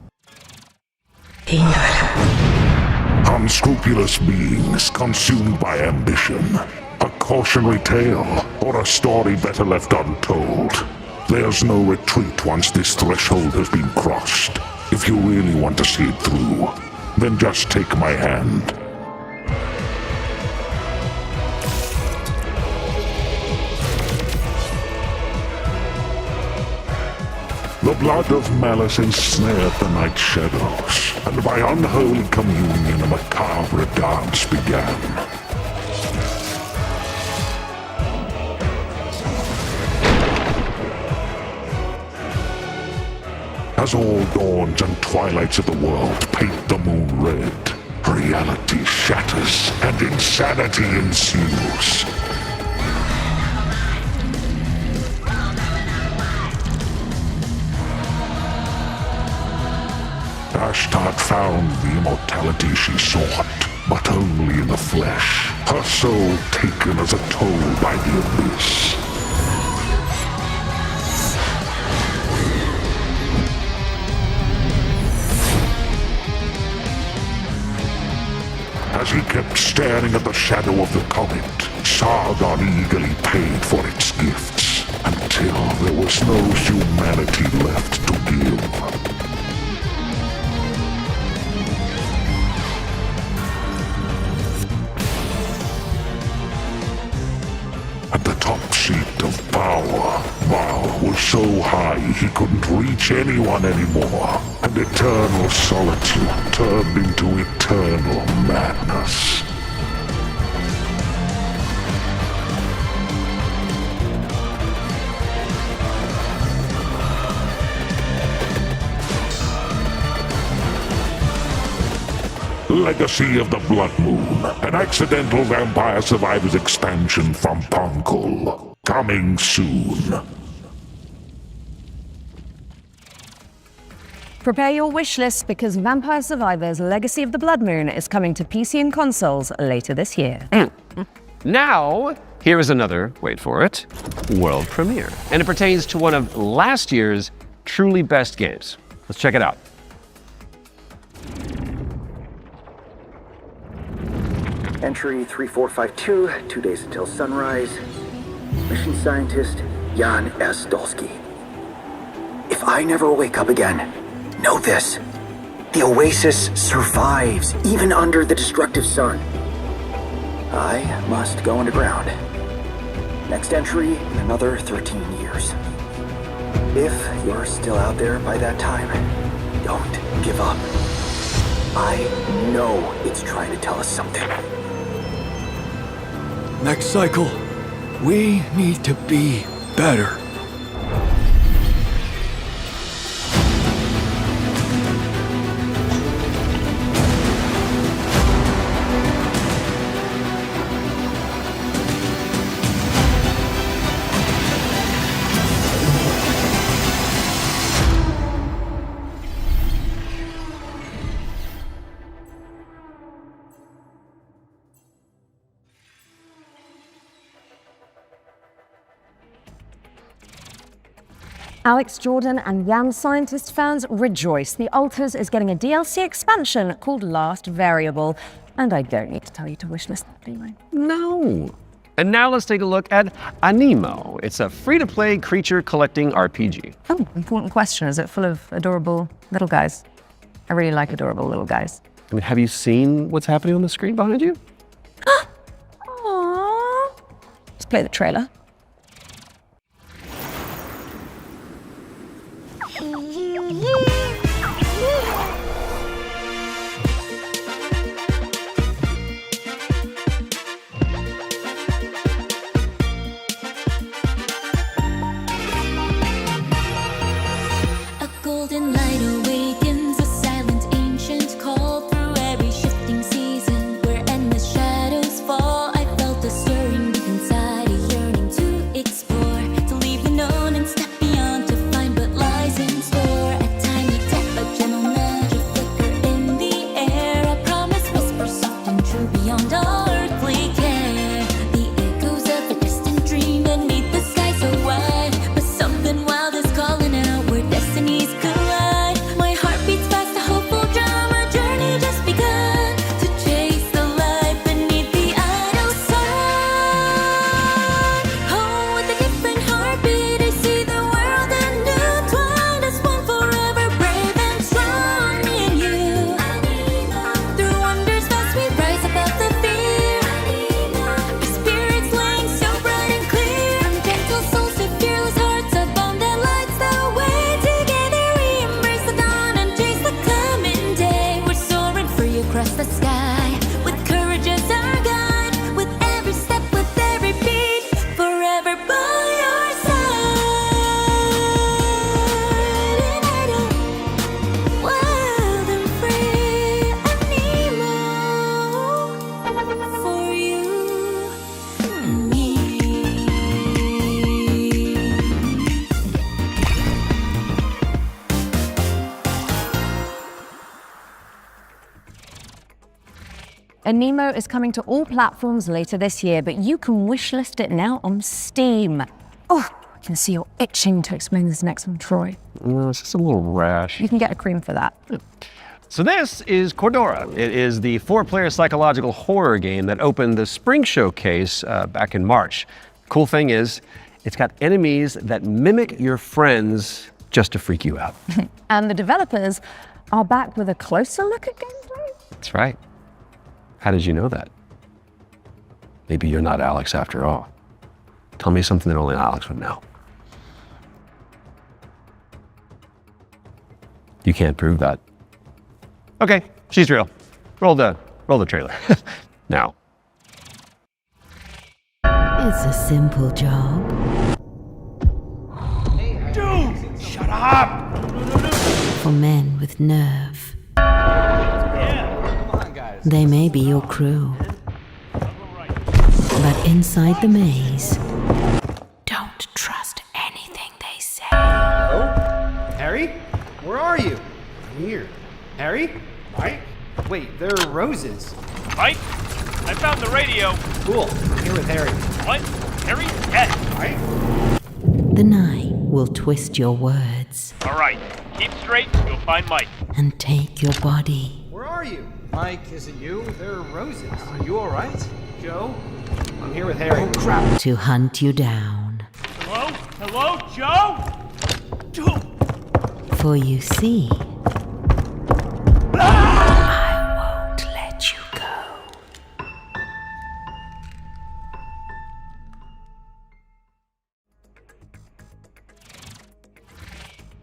Unscrupulous beings consumed by ambition. A cautionary tale, or a story better left untold. There's no retreat once this threshold has been crossed. If you really want to see it through, then just take my hand. The blood of malice ensnared the night shadows, and by unholy communion a macabre dance began. As all dawns and twilights of the world paint the moon red, reality shatters and insanity ensues. Ashtad found the immortality she sought, but only in the flesh, her soul taken as a toll by the abyss. As he kept staring at the shadow of the comet, Sargon eagerly paid for its gifts, until there was no humanity left to give. At the top seat of power, Baal was so high he couldn't reach anyone anymore, and eternal solitude turned into eternal madness. Legacy of the Bloodmoon, an accidental Vampire Survivors expansion from Punkle. Coming soon. Prepare your wish list because Vampire Survivors Legacy of the Bloodmoon is coming to PC and consoles later this year. Now, here is another, wait for it, world premiere. And it pertains to one of last year's truly best games. Let's check it out. Entry 3452, 2 days until sunrise. Mission scientist, Jan S. Dolsky. If I never wake up again, know this. The Oasis survives, even under the destructive sun. I must go underground. Next entry in another 13 years. If you're still out there by that time, don't give up. I know it's trying to tell us something. Next cycle, we need to be better. Alex Jordan and Yam Scientist fans rejoice. The Altars is getting a DLC expansion called Last Variable. And I don't need to tell you to wishlist that, do I? No. And now let's take a look at Aniimo. It's a free-to-play creature collecting RPG. Oh, important question. Is it full of adorable little guys? I really like adorable little guys. I mean, have you seen what's happening on the screen behind you? Aww. Let's play the trailer. Golden light awakens, a silent ancient call through every shifting season. Where endless shadows fall, I felt a stirring deep inside, a yearning to Aniimo is coming to all platforms later this year, but you can wishlist it now on Steam. Oh, I can see you're itching to explain this next one, Troy. Well, it's just a little rash. You can get a cream for that. So this is Cordura. It is the 4-player psychological horror game that opened the Spring Showcase back in March. Cool thing is, it's got enemies that mimic your friends just to freak you out. And the developers are back with a closer look at gameplay. That's right. How did you know that? Maybe you're not Alex after all. Tell me something that only Alex would know. You can't prove that. Okay, she's real. Roll the trailer. Now. It's a simple job. Dude! Shut up! For men with nerve. Yeah, come on, guys. They may be your crew. But inside the maze, don't trust anything they say. Hello? Harry? Where are you? I'm here. Harry? Mike? Wait, there are roses. Mike, I found the radio. Cool. I'm here with Harry. What? Harry? Yes. Mike? The night will twist your words All right, keep straight. You'll find Mike. and take your body. Where are you? Mike, is it you? There are roses. Are you alright? Joe? I'm here with Harry. Oh, crap. To hunt you down. Hello? Hello, Joe? Joe? For you see, I won't let you go.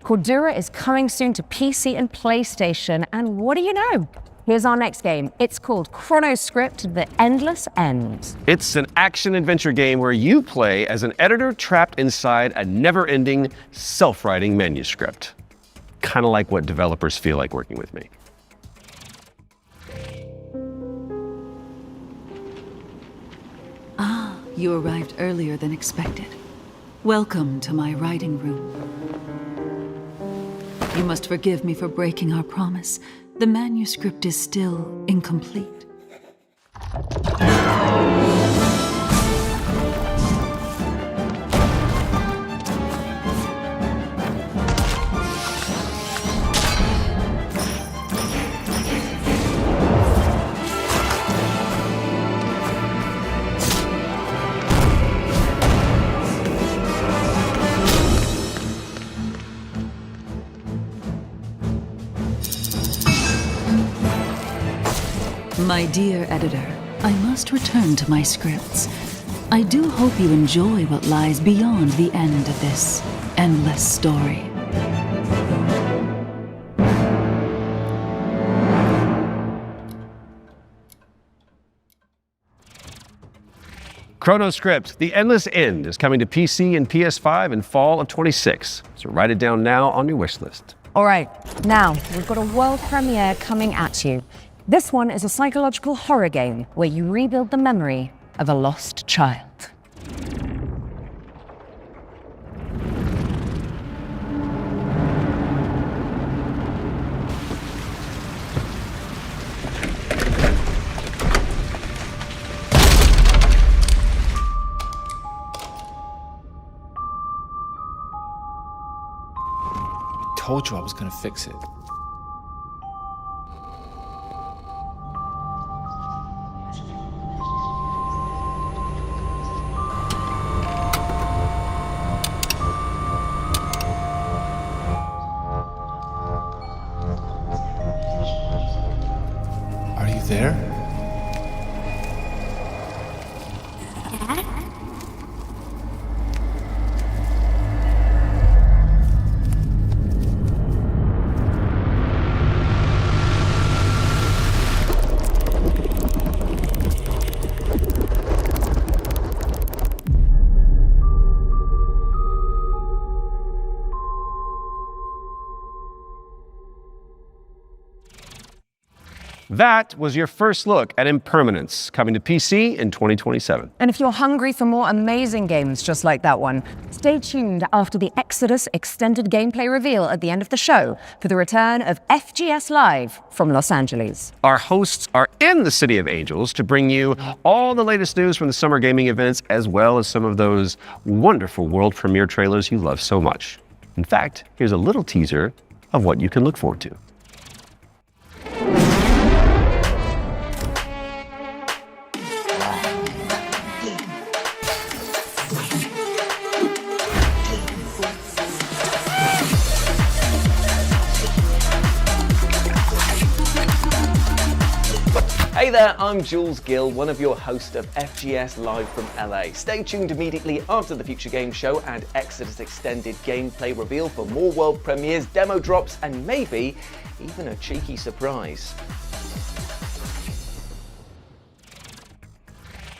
Cordura is coming soon to PC and PlayStation, and what do you know? Here's our next game. It's called Chronoscript: The Endless End. It's an action-adventure game where you play as an editor trapped inside a never-ending, self-writing manuscript. Kind of like what developers feel like working with me. Ah, you arrived earlier than expected. Welcome to my writing room. You must forgive me for breaking our promise. The manuscript is still incomplete. My dear editor, I must return to my scripts. I do hope you enjoy what lies beyond the end of this endless story. Chronoscript: The Endless End is coming to PC and PS5 in fall of 26. So write it down now on your wish list. All right, now we've got a world premiere coming at you. This one is a psychological horror game where you rebuild the memory of a lost child. Told you I was gonna fix it. Are you there? That was your first look at Impermanence, coming to PC in 2027. And if you're hungry for more amazing games just like that one, stay tuned after the Exodus extended gameplay reveal at the end of the show for the return of FGS Live from Los Angeles. Our hosts are in the City of Angels to bring you all the latest news from the summer gaming events, as well as some of those wonderful world premiere trailers you love so much. In fact, here's a little teaser of what you can look forward to. Hey there, I'm Jules Gill, one of your hosts of FGS Live from LA. Stay tuned immediately after the Future Games Show and Exodus Extended gameplay reveal for more world premieres, demo drops, and maybe even a cheeky surprise.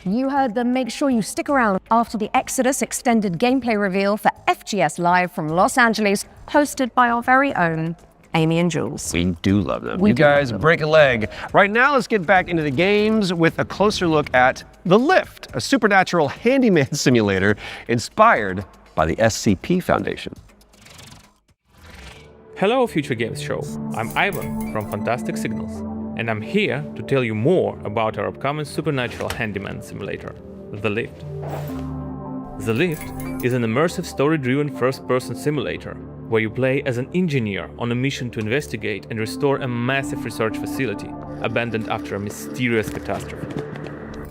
You heard them. Make sure you stick around after the Exodus extended gameplay reveal for FGS Live from Los Angeles, hosted by our very own Amy and Jules. We do love them. You guys break a leg. Right now, let's get back into the games with a closer look at The Lift, a supernatural handyman simulator inspired by the SCP Foundation. Hello, Future Games Show. I'm Ivan from Fantastic Signals, and I'm here to tell you more about our upcoming supernatural handyman simulator, The Lift. The Lift is an immersive story-driven first-person simulator where you play as an engineer on a mission to investigate and restore a massive research facility abandoned after a mysterious catastrophe.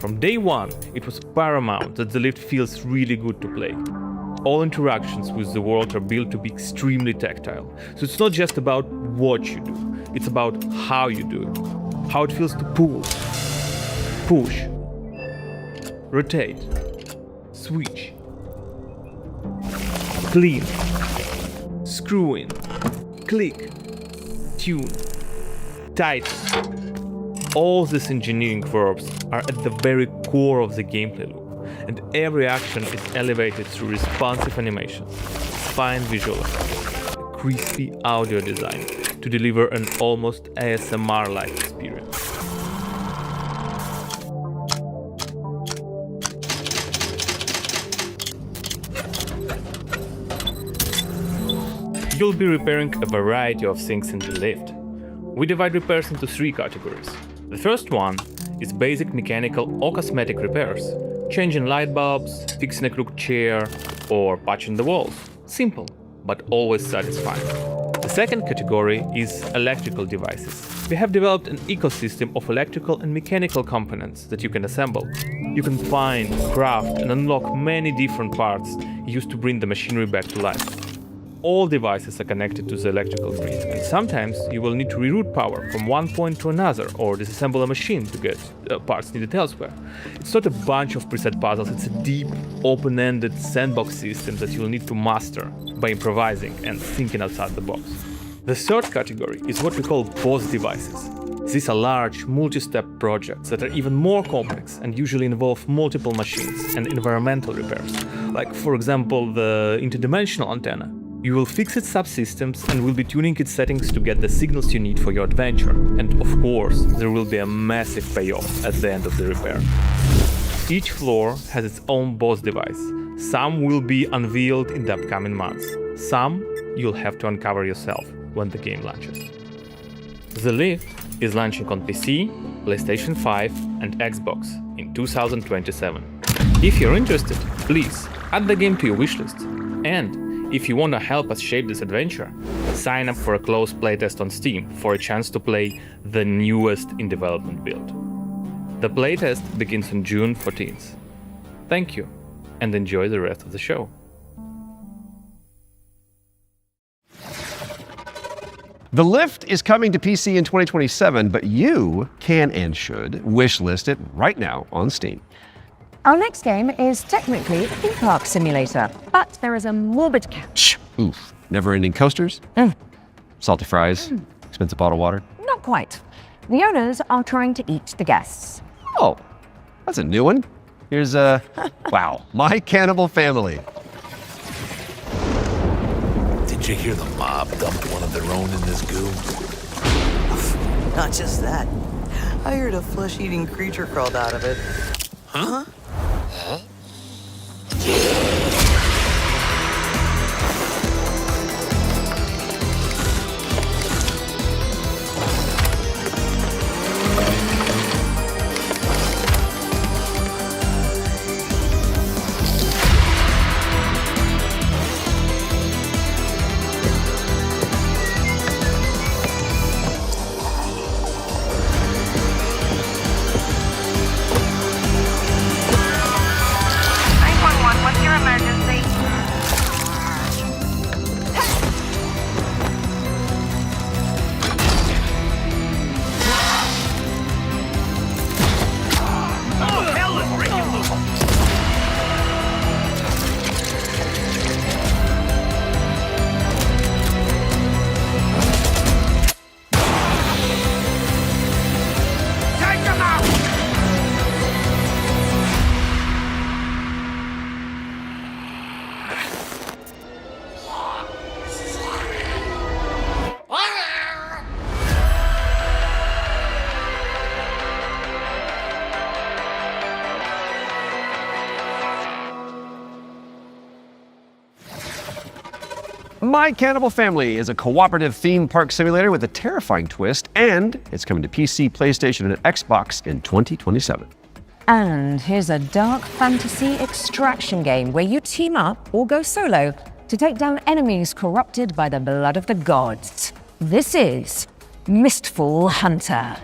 From day one, it was paramount that The Lift feels really good to play. All interactions with the world are built to be extremely tactile, so it's not just about what you do, it's about how you do it, how it feels to pull, push, rotate, switch, clean, screw in, click, tune, tighten. All these engineering verbs are at the very core of the gameplay loop, and every action is elevated through responsive animations, fine visual effects, a crispy audio design to deliver an almost ASMR-like experience. You'll be repairing a variety of things in the lift. We divide repairs into three categories. The first one is basic mechanical or cosmetic repairs, changing light bulbs, fixing a crooked chair, or patching the walls. Simple, but always satisfying. The second category is electrical devices. We have developed an ecosystem of electrical and mechanical components that you can assemble. You can find, craft, and unlock many different parts used to bring the machinery back to life. All devices are connected to the electrical grid, and sometimes you will need to reroute power from one point to another or disassemble a machine to get parts needed elsewhere. It's not a bunch of preset puzzles, it's a deep, open-ended sandbox system that you'll need to master by improvising and thinking outside the box. The third category is what we call boss devices. These are large, multi-step projects that are even more complex and usually involve multiple machines and environmental repairs, like, for example, the interdimensional antenna. You will fix its subsystems and will be tuning its settings to get the signals you need for your adventure. And of course, there will be a massive payoff at the end of the repair. Each floor has its own boss device. Some will be unveiled in the upcoming months. Some you'll have to uncover yourself when the game launches. The Lift is launching on PC, PlayStation 5 and Xbox in 2027. If you're interested, please add the game to your wishlist. And if you want to help us shape this adventure, sign up for a closed playtest on Steam for a chance to play the newest in development build. The playtest begins on June 14th. Thank you, and enjoy the rest of the show. The Lift is coming to PC in 2027, but you can and should wishlist it right now on Steam. Our next game is technically a theme park simulator, but there is a morbid catch. Oof. Never-ending coasters? Salty fries? Expensive bottled water? Not quite. The owners are trying to eat the guests. Oh, that's a new one. Here's wow, My Cannibal Family. Did you hear the mob dump one of their own in this goo? Not just that. I heard a flesh-eating creature crawled out of it. Huh? My Cannibal Family is a cooperative theme park simulator with a terrifying twist, and it's coming to PC, PlayStation, and Xbox in 2027. And here's a dark fantasy extraction game where you team up or go solo to take down enemies corrupted by the blood of the gods. This is Mistfall Hunter.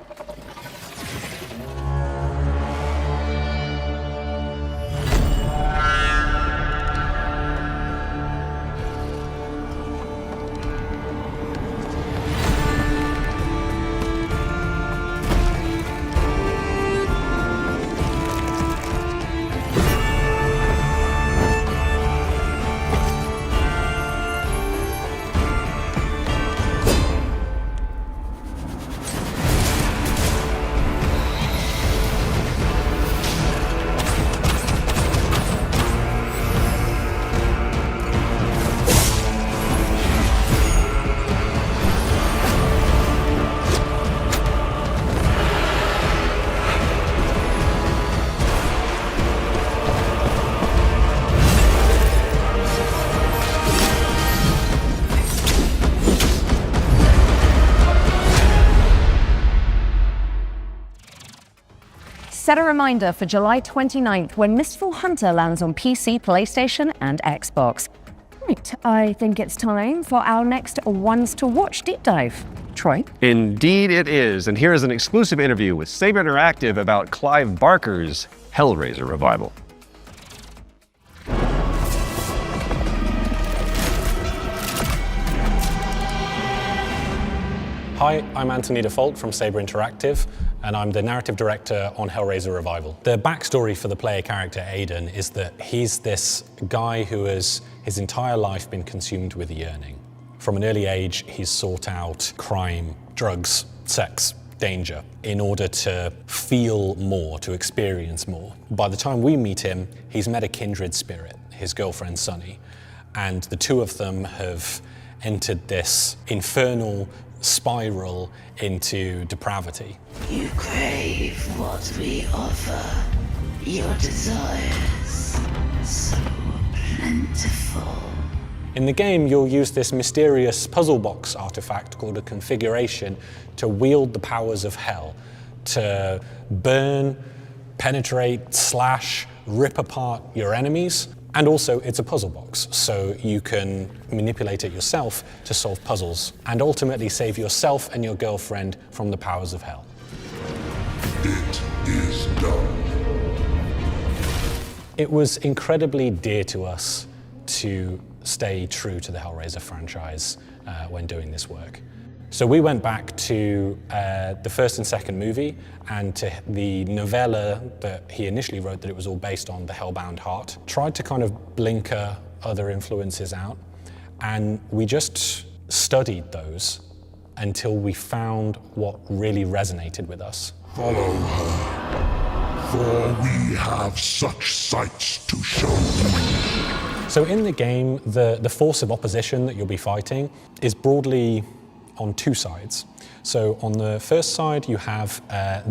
Set a reminder for July 29th when Mistfall Hunter lands on PC, PlayStation, and Xbox. Right, I think it's time for our next Ones to Watch deep dive. Troy? Indeed it is, and here is an exclusive interview with Saber Interactive about Clive Barker's Hellraiser revival. Hi, I'm Anthony Default from Saber Interactive, and I'm the narrative director on Hellraiser Revival. The backstory for the player character Aiden is that he's this guy who has his entire life been consumed with yearning. From an early age, he's sought out crime, drugs, sex, danger, in order to feel more, to experience more. By the time we meet him, he's met a kindred spirit, his girlfriend Sunny, and the two of them have entered this infernal spiral into depravity. You crave what we offer. Your desires so plentiful. In the game, you'll use this mysterious puzzle box artifact called a configuration to wield the powers of hell, to burn, penetrate, slash, rip apart your enemies. And also, it's a puzzle box, so you can manipulate it yourself to solve puzzles and ultimately save yourself and your girlfriend from the powers of hell. It is done. It was incredibly dear to us to stay true to the Hellraiser franchise when doing this work. So we went back to the first and second movie and to the novella that he initially wrote that it was all based on, The Hellbound Heart. Tried to kind of blinker other influences out, and we just studied those until we found what really resonated with us. Follow her, for we have such sights to show you. So in the game, the force of opposition that you'll be fighting is broadly on two sides. So on the first side, you have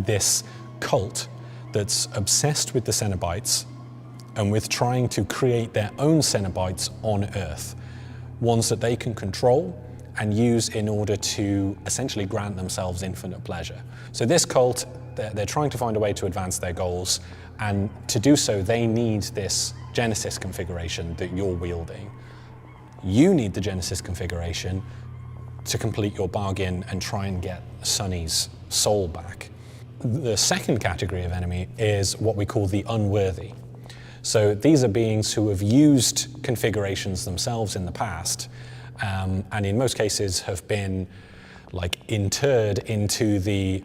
this cult that's obsessed with the Cenobites and with trying to create their own Cenobites on Earth, ones that they can control and use in order to essentially grant themselves infinite pleasure. So this cult, they're trying to find a way to advance their goals, and to do so, they need this Genesis configuration that you're wielding. You need the Genesis configuration to complete your bargain and try and get Sonny's soul back. The second category of enemy is what we call the unworthy. So these are beings who have used configurations themselves in the past, and in most cases have been like interred into the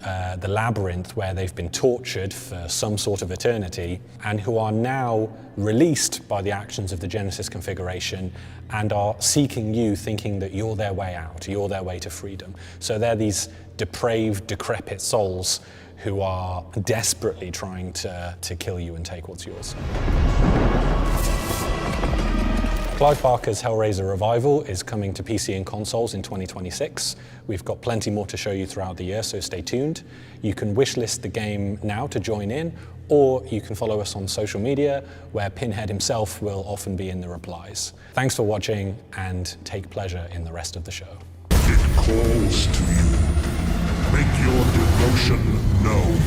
labyrinth where they've been tortured for some sort of eternity, and who are now released by the actions of the Genesis configuration and are seeking you, thinking that you're their way out, you're their way to freedom. So they're these depraved, decrepit souls who are desperately trying to kill you and take what's yours. Clive Barker's Hellraiser Revival is coming to PC and consoles in 2026. We've got plenty more to show you throughout the year, so stay tuned. You can wishlist the game now to join in, or you can follow us on social media, where Pinhead himself will often be in the replies. Thanks for watching, and take pleasure in the rest of the show. It calls to you. Make your devotion known.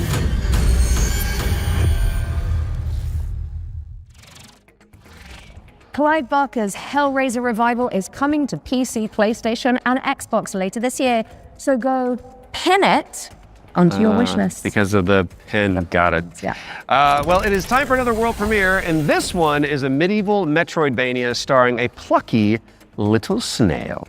Clive Barker's Hellraiser Revival is coming to PC, PlayStation, and Xbox later this year. So go pin it onto your wish list. Because of the pin, got it. Yeah. Well, it is time for another world premiere, and this one is a medieval Metroidvania starring a plucky little snail.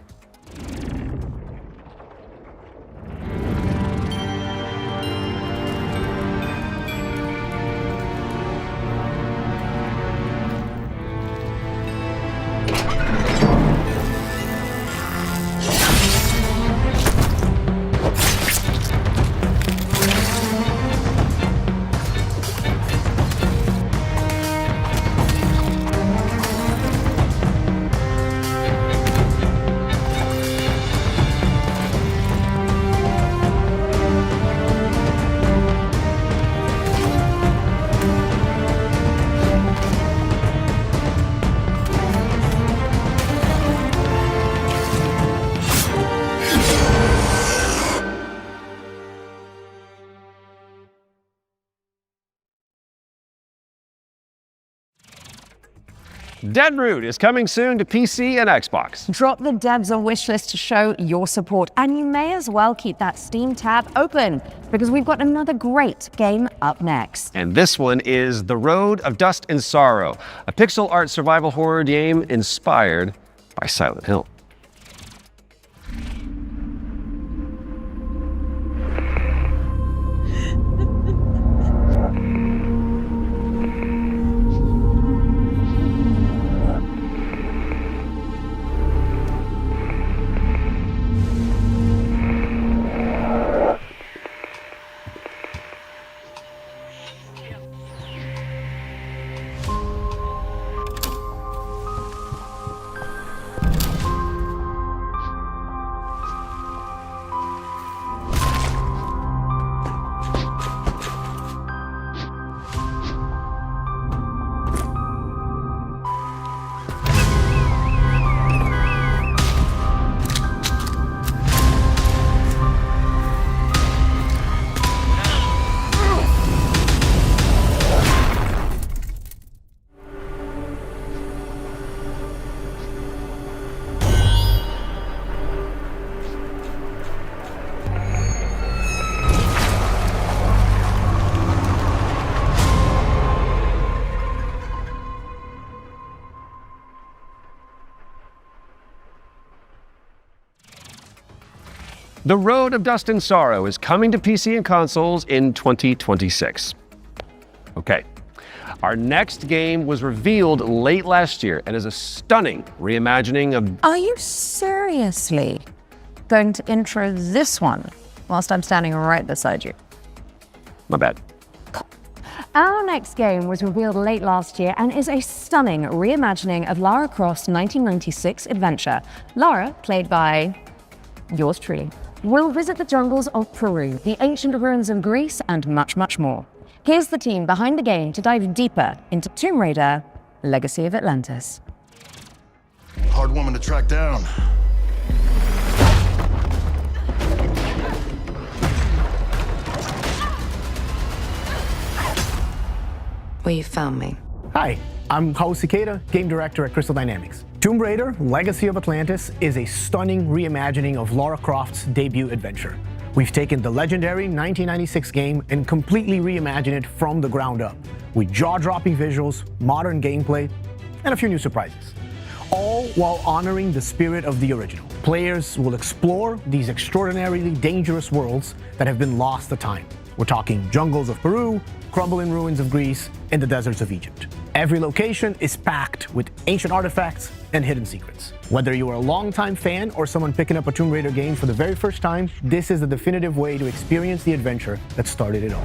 Deadroot is coming soon to PC and Xbox. Drop the devs on wishlist to show your support, and you may as well keep that Steam tab open, because we've got another great game up next. And this one is The Road of Dust and Sorrow, a pixel art survival horror game inspired by Silent Hill. The Road of Dust and Sorrow is coming to PC and consoles in 2026. Okay, our next game was revealed late last year and is a stunning reimagining of... Are you seriously going to intro this one whilst I'm standing right beside you? My bad. Our next game was revealed late last year and is a stunning reimagining of Lara Croft's 1996 adventure. Lara, played by yours truly. We'll visit the jungles of Peru, the ancient ruins of Greece, and much, much more. Here's the team behind the game to dive deeper into Tomb Raider: Legacy of Atlantis. Hard woman to track down. Well, you found me. Hi, I'm Hao Cicada, game director at Crystal Dynamics. Tomb Raider: Legacy of Atlantis is a stunning reimagining of Lara Croft's debut adventure. We've taken the legendary 1996 game and completely reimagined it from the ground up, with jaw-dropping visuals, modern gameplay, and a few new surprises. All while honoring the spirit of the original. Players will explore these extraordinarily dangerous worlds that have been lost to time. We're talking jungles of Peru, crumbling ruins of Greece, and the deserts of Egypt. Every location is packed with ancient artifacts and hidden secrets. Whether you are a longtime fan or someone picking up a Tomb Raider game for the very first time, this is the definitive way to experience the adventure that started it all.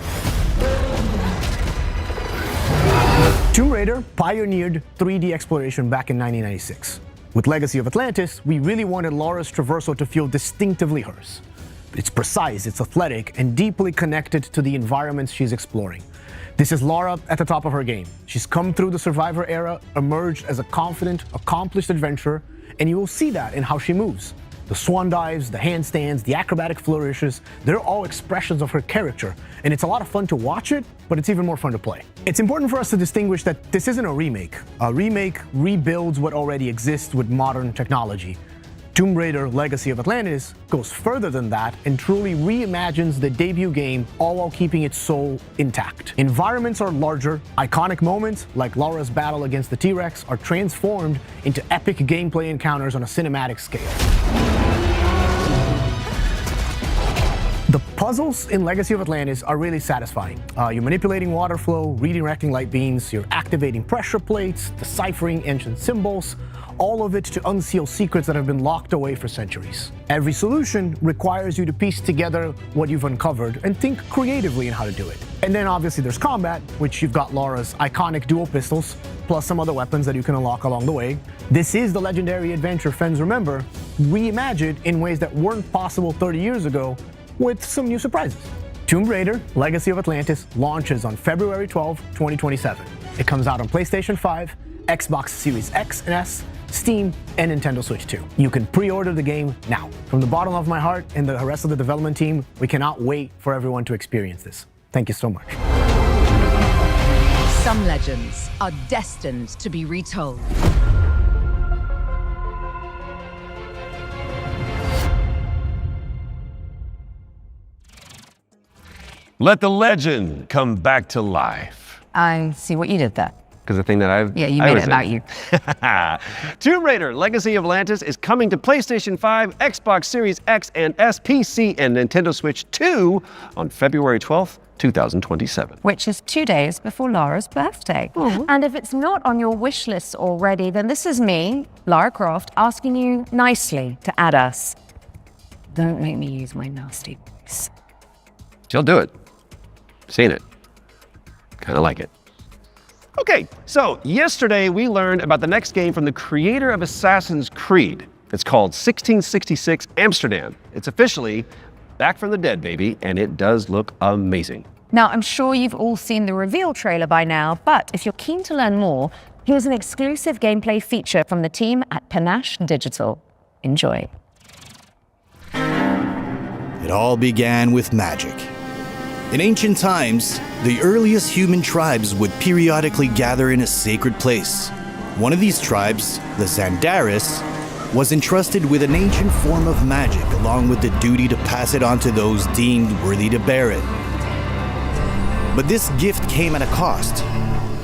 Tomb Raider pioneered 3D exploration back in 1996. With Legacy of Atlantis, we really wanted Lara's traversal to feel distinctively hers. It's precise, it's athletic, and deeply connected to the environments she's exploring. This is Lara at the top of her game. She's come through the Survivor era, emerged as a confident, accomplished adventurer, and you will see that in how she moves. The swan dives, the handstands, the acrobatic flourishes, they're all expressions of her character, and it's a lot of fun to watch it, but it's even more fun to play. It's important for us to distinguish that this isn't a remake. A remake rebuilds what already exists with modern technology. Tomb Raider: Legacy of Atlantis goes further than that and truly reimagines the debut game, all while keeping its soul intact. Environments are larger, iconic moments like Lara's battle against the T-Rex are transformed into epic gameplay encounters on a cinematic scale. The puzzles in Legacy of Atlantis are really satisfying. You're manipulating water flow, redirecting light beams, you're activating pressure plates, deciphering ancient symbols, all of it to unseal secrets that have been locked away for centuries. Every solution requires you to piece together what you've uncovered and think creatively in how to do it. And then obviously there's combat, which you've got Lara's iconic dual pistols, plus some other weapons that you can unlock along the way. This is the legendary adventure fans remember, reimagined in ways that weren't possible 30 years ago, with some new surprises. Tomb Raider: Legacy of Atlantis launches on February 12, 2027. It comes out on PlayStation 5, Xbox Series X and S, Steam, and Nintendo Switch 2. You can pre-order the game now. From the bottom of my heart and the rest of the development team, we cannot wait for everyone to experience this. Thank you so much. Some legends are destined to be retold. Let the legend come back to life. I see what you did there. Because the thing that Yeah, you made it about you. Tomb Raider: Legacy of Atlantis is coming to PlayStation 5, Xbox Series X and S, PC, and Nintendo Switch 2 on February 12th, 2027. Which is 2 days before Lara's birthday. And if it's not on your wish list already, then this is me, Lara Croft, asking you nicely to add us. Don't make me use my nasty voice. She'll do it. Seen it. Kind of like it. Okay, so yesterday we learned about the next game from the creator of Assassin's Creed. It's called 1666 Amsterdam. It's officially back from the dead, baby, and it does look amazing. Now, I'm sure you've all seen the reveal trailer by now, but if you're keen to learn more, here's an exclusive gameplay feature from the team at Panache Digital. Enjoy. It all began with magic. In ancient times, the earliest human tribes would periodically gather in a sacred place. One of these tribes, the Zandaris, was entrusted with an ancient form of magic along with the duty to pass it on to those deemed worthy to bear it. But this gift came at a cost.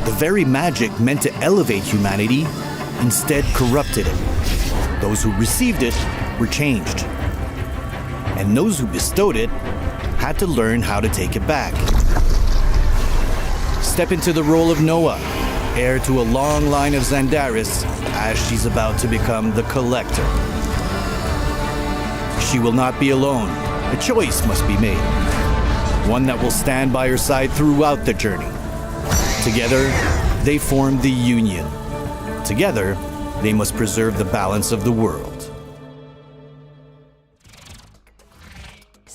The very magic meant to elevate humanity instead corrupted it. Those who received it were changed. And those who bestowed it had to learn how to take it back. Step into the role of Noah, heir to a long line of Zandaris, as she's about to become the Collector. She will not be alone. A choice must be made. One that will stand by her side throughout the journey. Together, they form the Union. Together, they must preserve the balance of the world.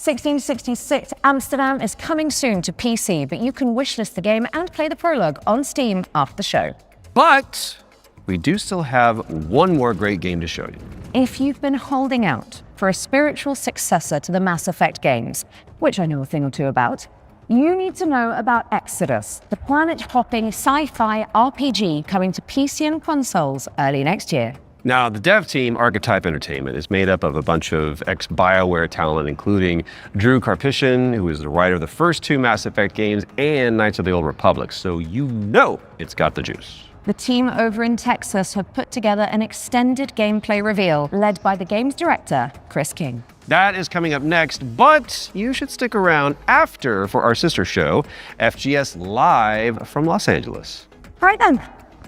1666 Amsterdam is coming soon to PC, but you can wishlist the game and play the prologue on Steam after the show. But we do still have one more great game to show you. If you've been holding out for a spiritual successor to the Mass Effect games, which I know a thing or two about, you need to know about Exodus, the planet-hopping sci-fi RPG coming to PC and consoles early next year. Now, the dev team, Archetype Entertainment, is made up of a bunch of ex-BioWare talent, including Drew Karpyshyn, who is the writer of the first 2 Mass Effect games, and Knights of the Old Republic, so you know it's got the juice. The team over in Texas have put together an extended gameplay reveal led by the game's director, Chris King. That is coming up next, but you should stick around after for our sister show, FGS Live from Los Angeles. Right then.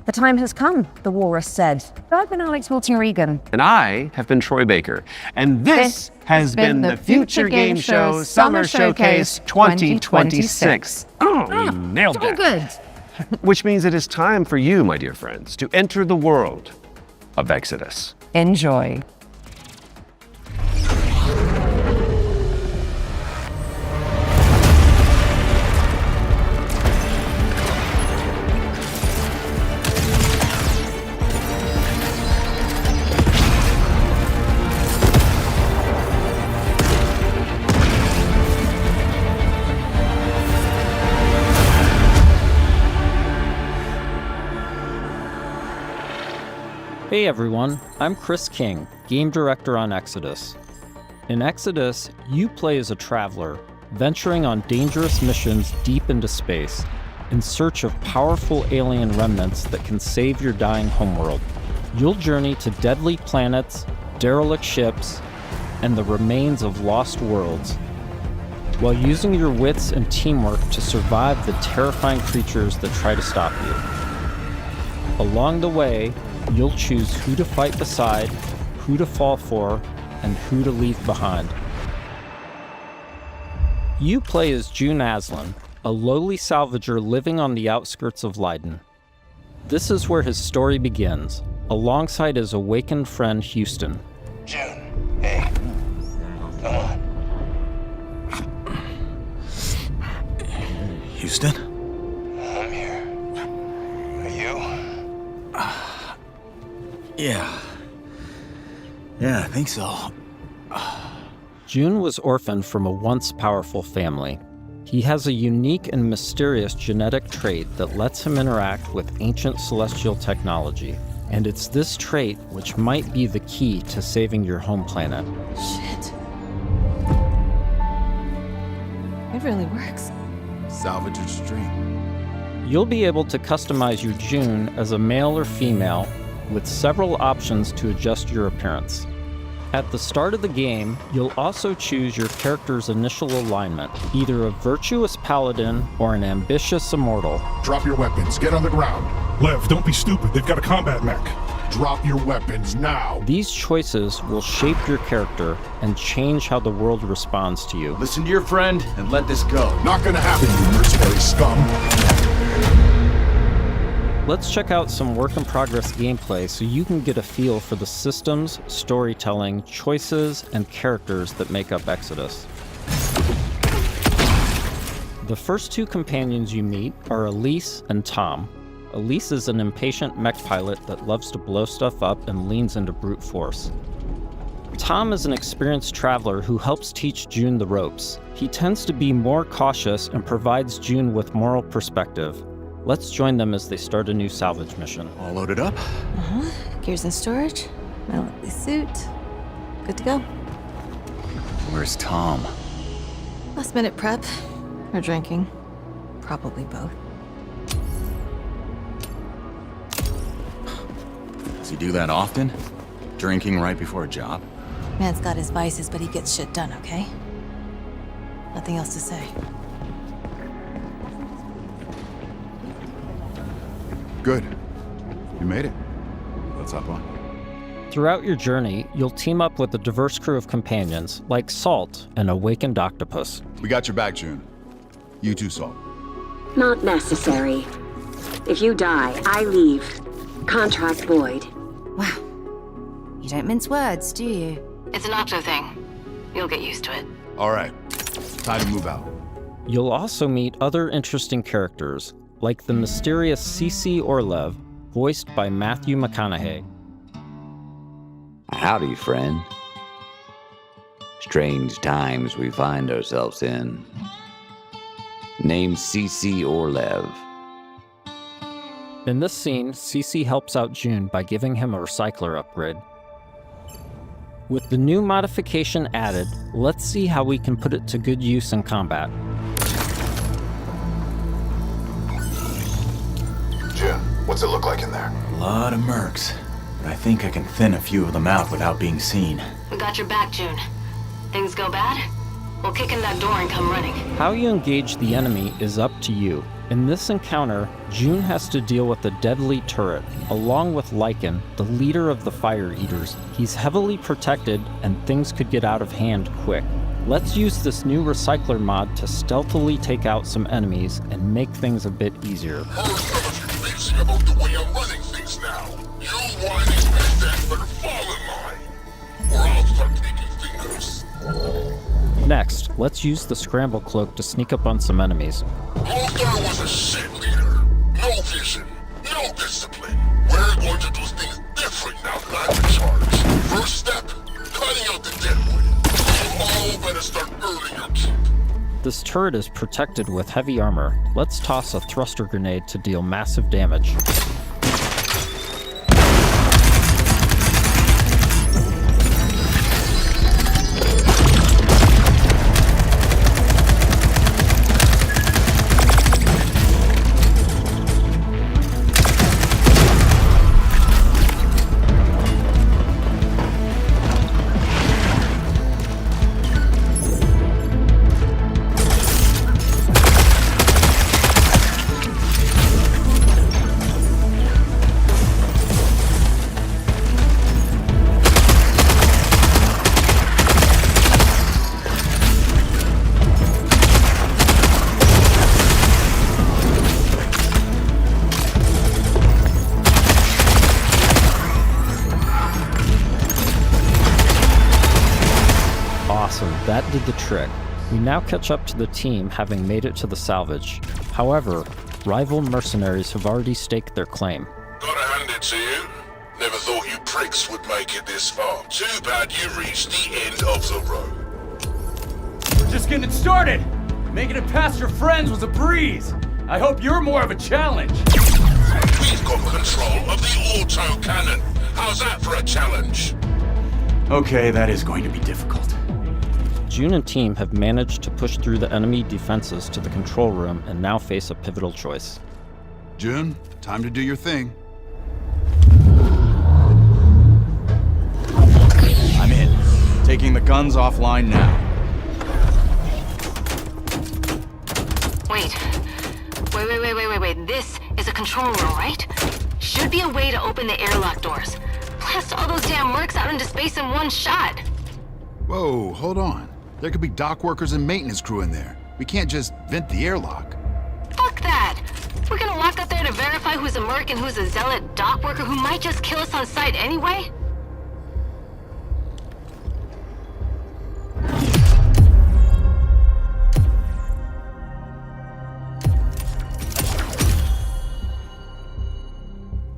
The time has come, the walrus said. I've been Alex Wilton-Regan. And I have been Troy Baker. And this has been the Future Game Show Summer Showcase 2026. Oh, we nailed that. Good. Which means it is time for you, my dear friends, to enter the world of Exodus. Enjoy. Hey everyone, I'm Chris King, Game Director on Exodus. In Exodus, you play as a traveler, venturing on dangerous missions deep into space, in search of powerful alien remnants that can save your dying homeworld. You'll journey to deadly planets, derelict ships, and the remains of lost worlds, while using your wits and teamwork to survive the terrifying creatures that try to stop you. Along the way, you'll choose who to fight beside, who to fall for, and who to leave behind. You play as June Aslan, a lowly salvager living on the outskirts of Leiden. This is where his story begins, alongside his awakened friend Houston. June, hey, come on. Houston? I'm here. Are you? Yeah, I think so. June was orphaned from a once powerful family. He has a unique and mysterious genetic trait that lets him interact with ancient celestial technology. And it's this trait which might be the key to saving your home planet. Shit. It really works. Salvager's dream. You'll be able to customize your June as a male or female, with several options to adjust your appearance. At the start of the game, you'll also choose your character's initial alignment, either a virtuous paladin or an ambitious immortal. Drop your weapons. Get on the ground. Lev, don't be stupid. They've got a combat mech. Drop your weapons now. These choices will shape your character and change how the world responds to you. Listen to your friend and let this go. Not gonna happen, you mercenary scum. Let's check out some work-in-progress gameplay so you can get a feel for the systems, storytelling, choices, and characters that make up Exodus. The first 2 companions you meet are Elise and Tom. Elise is an impatient mech pilot that loves to blow stuff up and leans into brute force. Tom is an experienced traveler who helps teach June the ropes. He tends to be more cautious and provides June with moral perspective. Let's join them as they start a new salvage mission. All loaded up? Gears in storage. My lovely suit. Good to go. Where's Tom? Last minute prep. Or drinking. Probably both. Does he do that often? Drinking right before a job? Man's got his vices, but he gets shit done, okay? Nothing else to say. Good. You made it. Let's hop on. Throughout your journey, you'll team up with a diverse crew of companions, like Salt, an awakened octopus. We got your back, June. You too, Salt. Not necessary. If you die, I leave. Contract void. Wow. You don't mince words, do you? It's an octo thing. You'll get used to it. All right. Time to move out. You'll also meet other interesting characters, like the mysterious C.C. Orlev, voiced by Matthew McConaughey. Howdy, friend. Strange times we find ourselves in. Named C.C. Orlev. In this scene, C.C. helps out June by giving him a recycler upgrade. With the new modification added, let's see how we can put it to good use in combat. June, what's it look like in there? A lot of mercs. But I think I can thin a few of them out without being seen. We got your back, June. Things go bad? We'll kick in that door and come running. How you engage the enemy is up to you. In this encounter, June has to deal with a deadly turret, along with Lycan, the leader of the Fire Eaters. He's heavily protected, and things could get out of hand quick. Let's use this new recycler mod to stealthily take out some enemies and make things a bit easier. Amazing about the way I'm running things now. You whining that better fall in line, or I'll start taking fingers. Next, let's use the scramble cloak to sneak up on some enemies. Lothar was a shit leader. No vision, no discipline. We're going to do things different now that I'm in charge. First step, cutting out the deadwood. You all better start earning your keep. This turret is protected with heavy armor. Let's toss a thruster grenade to deal massive damage. That did the trick. We now catch up to the team having made it to the salvage. However, rival mercenaries have already staked their claim. Gotta hand it to you. Never thought you pricks would make it this far. Too bad you reached the end of the road. We're just getting started. Making it past your friends was a breeze. I hope you're more of a challenge. We've got control of the auto cannon. How's that for a challenge? Okay, that is going to be difficult. June and team have managed to push through the enemy defenses to the control room and now face a pivotal choice. June, time to do your thing. I'm in. Taking the guns offline now. Wait. This is a control room, right? Should be a way to open the airlock doors. Blast all those damn mercs out into space in one shot. Whoa, hold on. There could be dock workers and maintenance crew in there. We can't just vent the airlock. Fuck that! We're gonna walk up there to verify who's a merc and who's a zealot dock worker who might just kill us on sight anyway?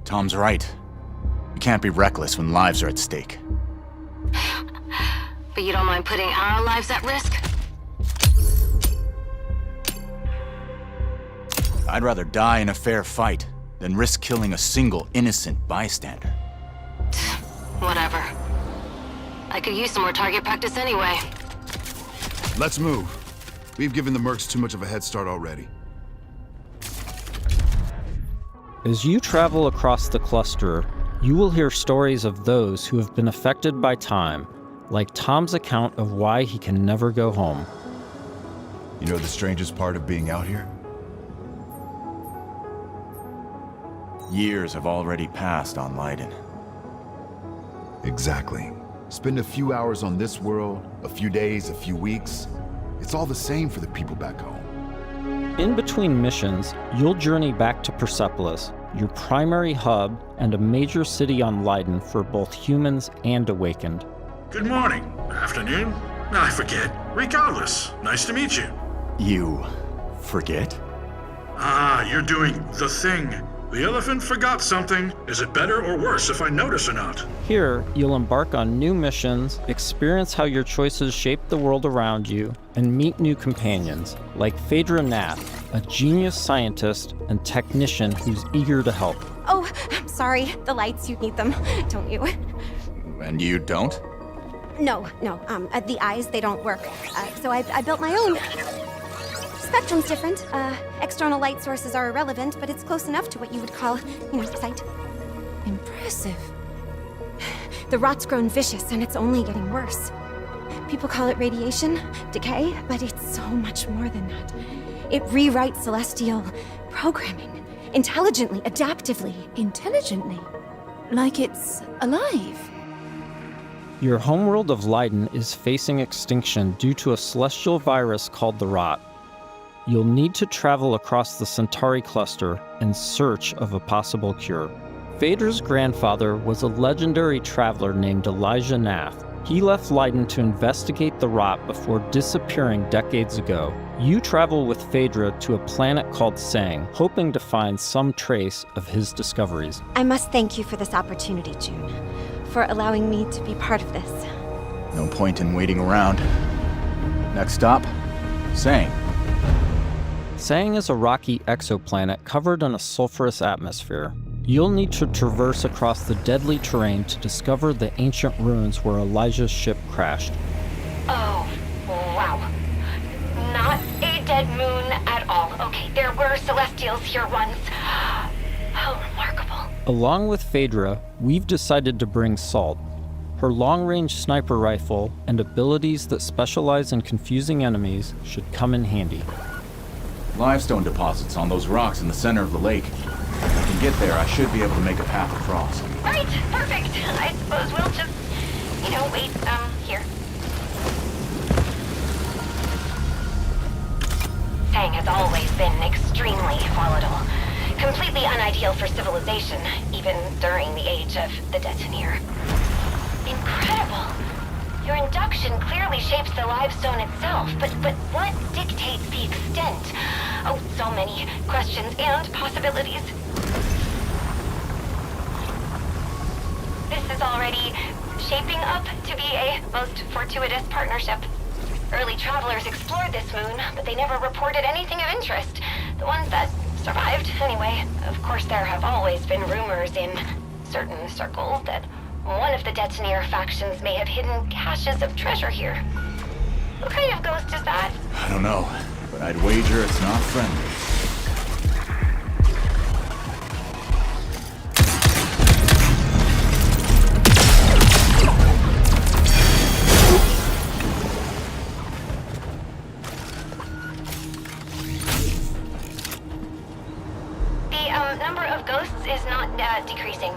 Tom's right. We can't be reckless when lives are at stake. But you don't mind putting our lives at risk? I'd rather die in a fair fight than risk killing a single innocent bystander. Whatever. I could use some more target practice anyway. Let's move. We've given the mercs too much of a head start already. As you travel across the cluster, you will hear stories of those who have been affected by time, like Tom's account of why he can never go home. You know the strangest part of being out here? Years have already passed on Leiden. Exactly. Spend a few hours on this world, a few days, a few weeks. It's all the same for the people back home. In between missions, you'll journey back to Persepolis, your primary hub and a major city on Leiden for both humans and Awakened. Good morning, afternoon. I forget. Regardless, nice to meet you. You forget? Ah, you're doing the thing. The elephant forgot something. Is it better or worse if I notice or not? Here, you'll embark on new missions, experience how your choices shape the world around you, and meet new companions, like Phaedra Nath, a genius scientist and technician who's eager to help. Oh, I'm sorry. The lights, you need them, don't you? And you don't? No. The eyes, they don't work. So I built my own. Spectrum's different. External light sources are irrelevant, but it's close enough to what you would call, sight. Impressive. The rot's grown vicious, and it's only getting worse. People call it radiation, decay, but it's so much more than that. It rewrites celestial programming. Intelligently, adaptively. Intelligently? Like it's alive? Your homeworld of Leiden is facing extinction due to a celestial virus called the Rot. You'll need to travel across the Centauri cluster in search of a possible cure. Phaedra's grandfather was a legendary traveler named Elijah Nath. He left Leiden to investigate the Rot before disappearing decades ago. You travel with Phaedra to a planet called Sang, hoping to find some trace of his discoveries. I must thank you for this opportunity, June, for allowing me to be part of this. No point in waiting around. Next stop, Sang. Sang is a rocky exoplanet covered in a sulfurous atmosphere. You'll need to traverse across the deadly terrain to discover the ancient ruins where Elijah's ship crashed. Oh, wow. Not a dead moon at all. Okay, there were Celestials here once. How remarkable. Along with Phaedra, we've decided to bring Salt. Her long-range sniper rifle and abilities that specialize in confusing enemies should come in handy. Limestone deposits on those rocks in the center of the lake. If I can get there, I should be able to make a path across. Right, perfect. I suppose we'll just, wait, here. Sang has always been extremely volatile. Completely unideal for civilization, even during the age of the Detoneer. Incredible. Your induction clearly shapes the limestone itself, but what dictates the extent? Oh, so many questions and possibilities. This is already shaping up to be a most fortuitous partnership. Early travelers explored this moon, but they never reported anything of interest. The ones that survived, anyway. Of course, there have always been rumors in certain circles that one of the Detoneer factions may have hidden caches of treasure here. What kind of ghost is that? I don't know, but I'd wager it's not friendly. The number of ghosts is not decreasing.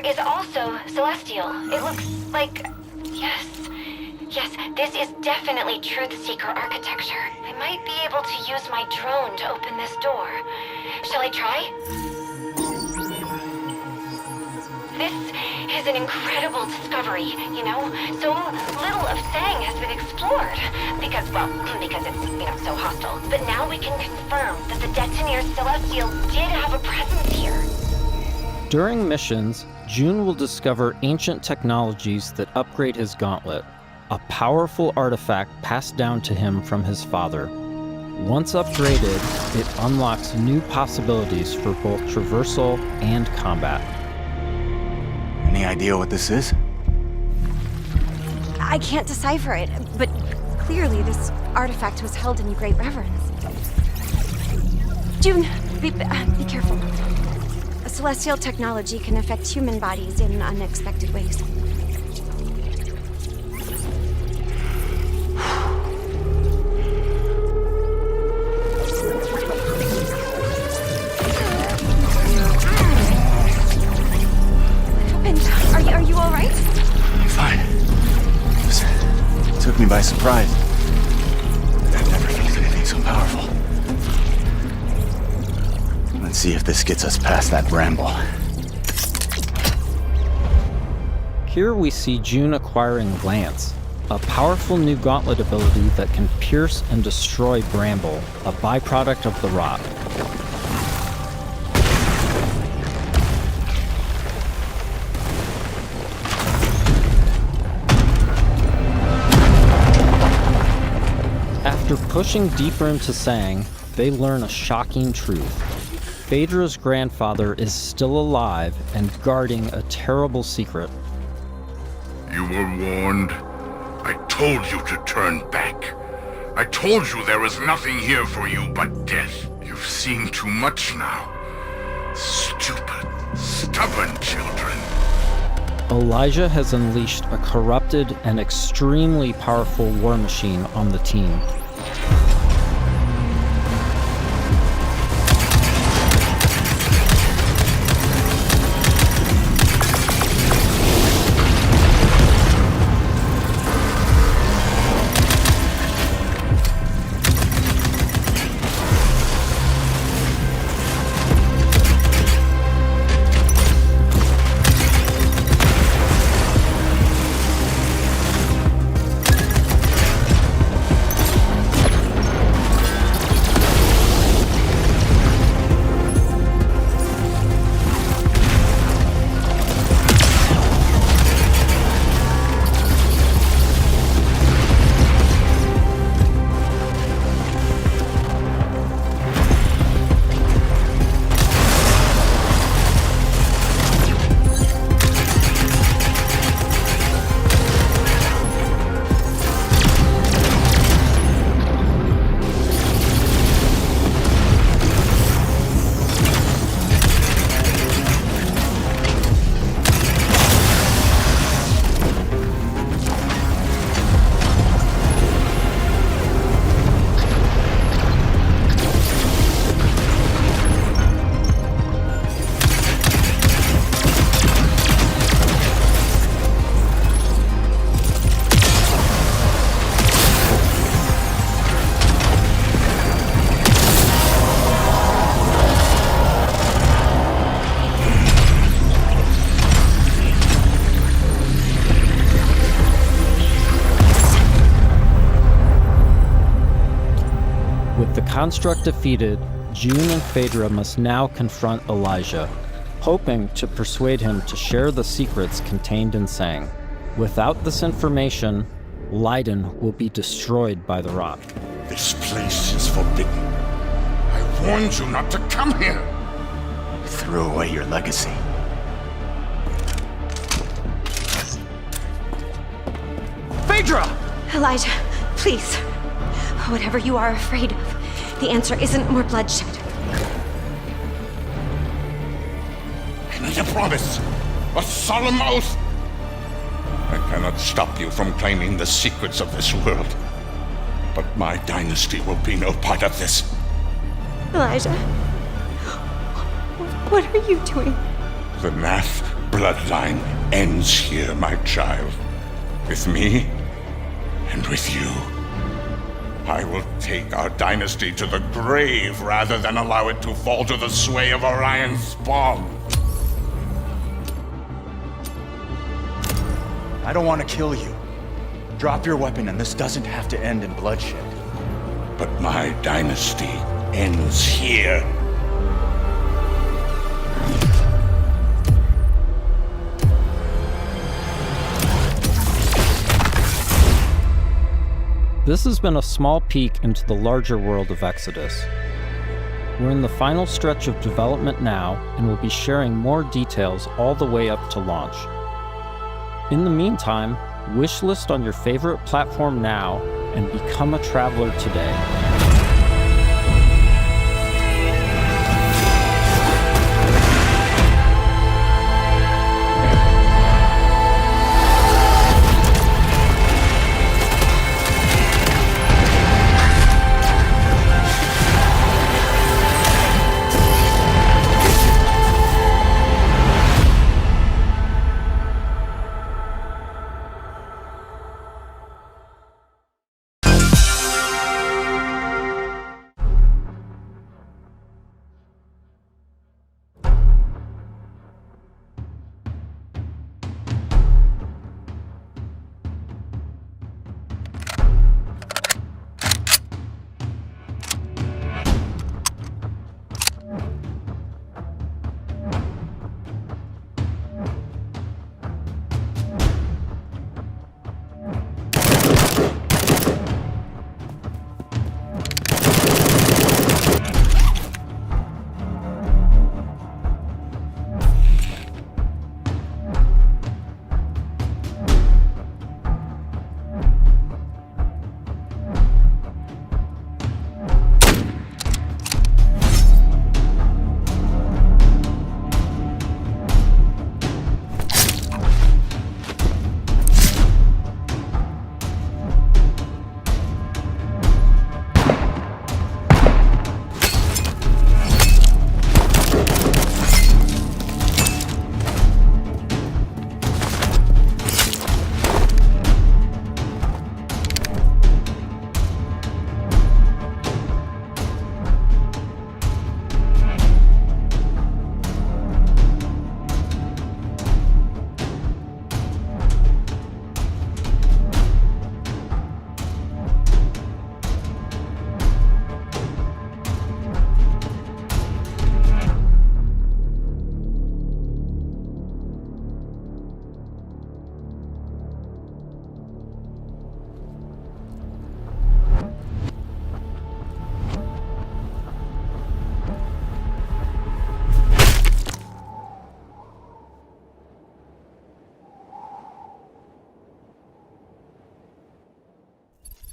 is also celestial. It looks like... Yes, this is definitely Truth Seeker architecture. I might be able to use my drone to open this door. Shall I try? This is an incredible discovery, you know? So little of Sang has been explored. Because it's, so hostile. But now we can confirm that the Detoneer Celestial did have a presence here. During missions, June will discover ancient technologies that upgrade his gauntlet. a powerful artifact passed down to him from his father. Once upgraded, it unlocks new possibilities for both traversal and combat. Any idea what this is? I can't decipher it, but clearly this artifact was held in great reverence. June, be careful. A celestial technology can affect human bodies in unexpected ways. Are you all right? Fine. It took me by surprise. I've never felt anything so powerful. Let's see if this gets us past that bramble. Here we see June acquiring Lance, a powerful new gauntlet ability that can pierce and destroy bramble, a byproduct of the rot. After pushing deeper into Sang, they learn a shocking truth. Phaedra's grandfather is still alive and guarding a terrible secret. You were warned. I told you to turn back. I told you there was nothing here for you but death. You've seen too much now. Stupid, stubborn children. Elijah has unleashed a corrupted and extremely powerful war machine on the team. Construct defeated, June and Phaedra must now confront Elijah, hoping to persuade him to share the secrets contained in Sang. Without this information, Leiden will be destroyed by the rot. This place is forbidden. I warned you not to come here. You threw away your legacy. Phaedra! Elijah, please. Whatever you are afraid of, the answer isn't more bloodshed. I need a promise. A solemn oath. I cannot stop you from claiming the secrets of this world. But my dynasty will be no part of this. Elijah, what are you doing? The Nath bloodline ends here, my child. With me and with you. I will take our dynasty to the grave rather than allow it to fall to the sway of Orion's spawn. I don't want to kill you. Drop your weapon and this doesn't have to end in bloodshed. But my dynasty ends here. This has been a small peek into the larger world of Exodus. We're in the final stretch of development now, and we'll be sharing more details all the way up to launch. In the meantime, wishlist on your favorite platform now and become a traveler today.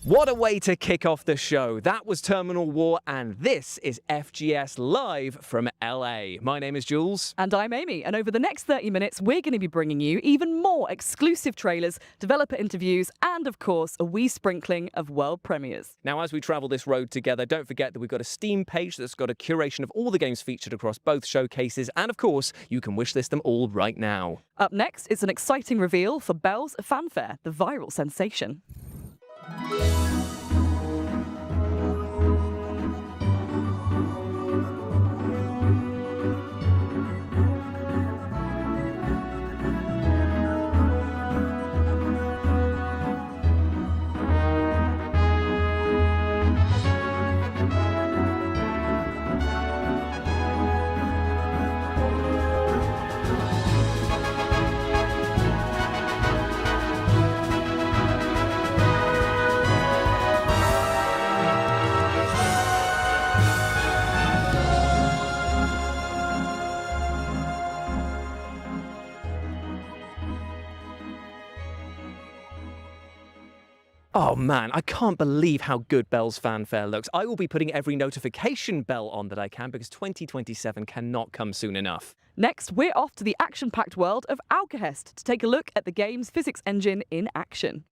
What a way to kick off the show. That was Terminal War, and this is FGS live from LA. My name is Jules. And I'm Amy, and over the next 30 minutes, we're going to be bringing you even more exclusive trailers, developer interviews, and of course, a wee sprinkling of world premieres. Now, as we travel this road together, don't forget that we've got a Steam page that's got a curation of all the games featured across both showcases, and of course, you can wishlist them all right now. Up next, it's an exciting reveal for Bell's Fanfare, the viral sensation. Oh man, I can't believe how good Bell's Fanfare looks. I will be putting every notification bell on that I can because 2027 cannot come soon enough. Next, we're off to the action-packed world of Alcahest to take a look at the game's physics engine in action.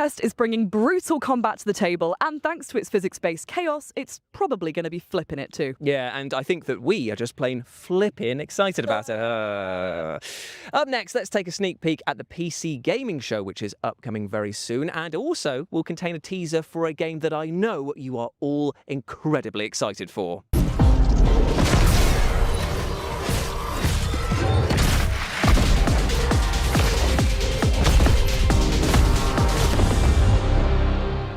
Holdfast is bringing brutal combat to the table, and thanks to its physics-based chaos, it's probably going to be flipping it too. Yeah, and I think that we are just plain flipping excited about it. Up next, let's take a sneak peek at the PC Gaming Show, which is upcoming very soon, and also will contain a teaser for a game that I know you are all incredibly excited for.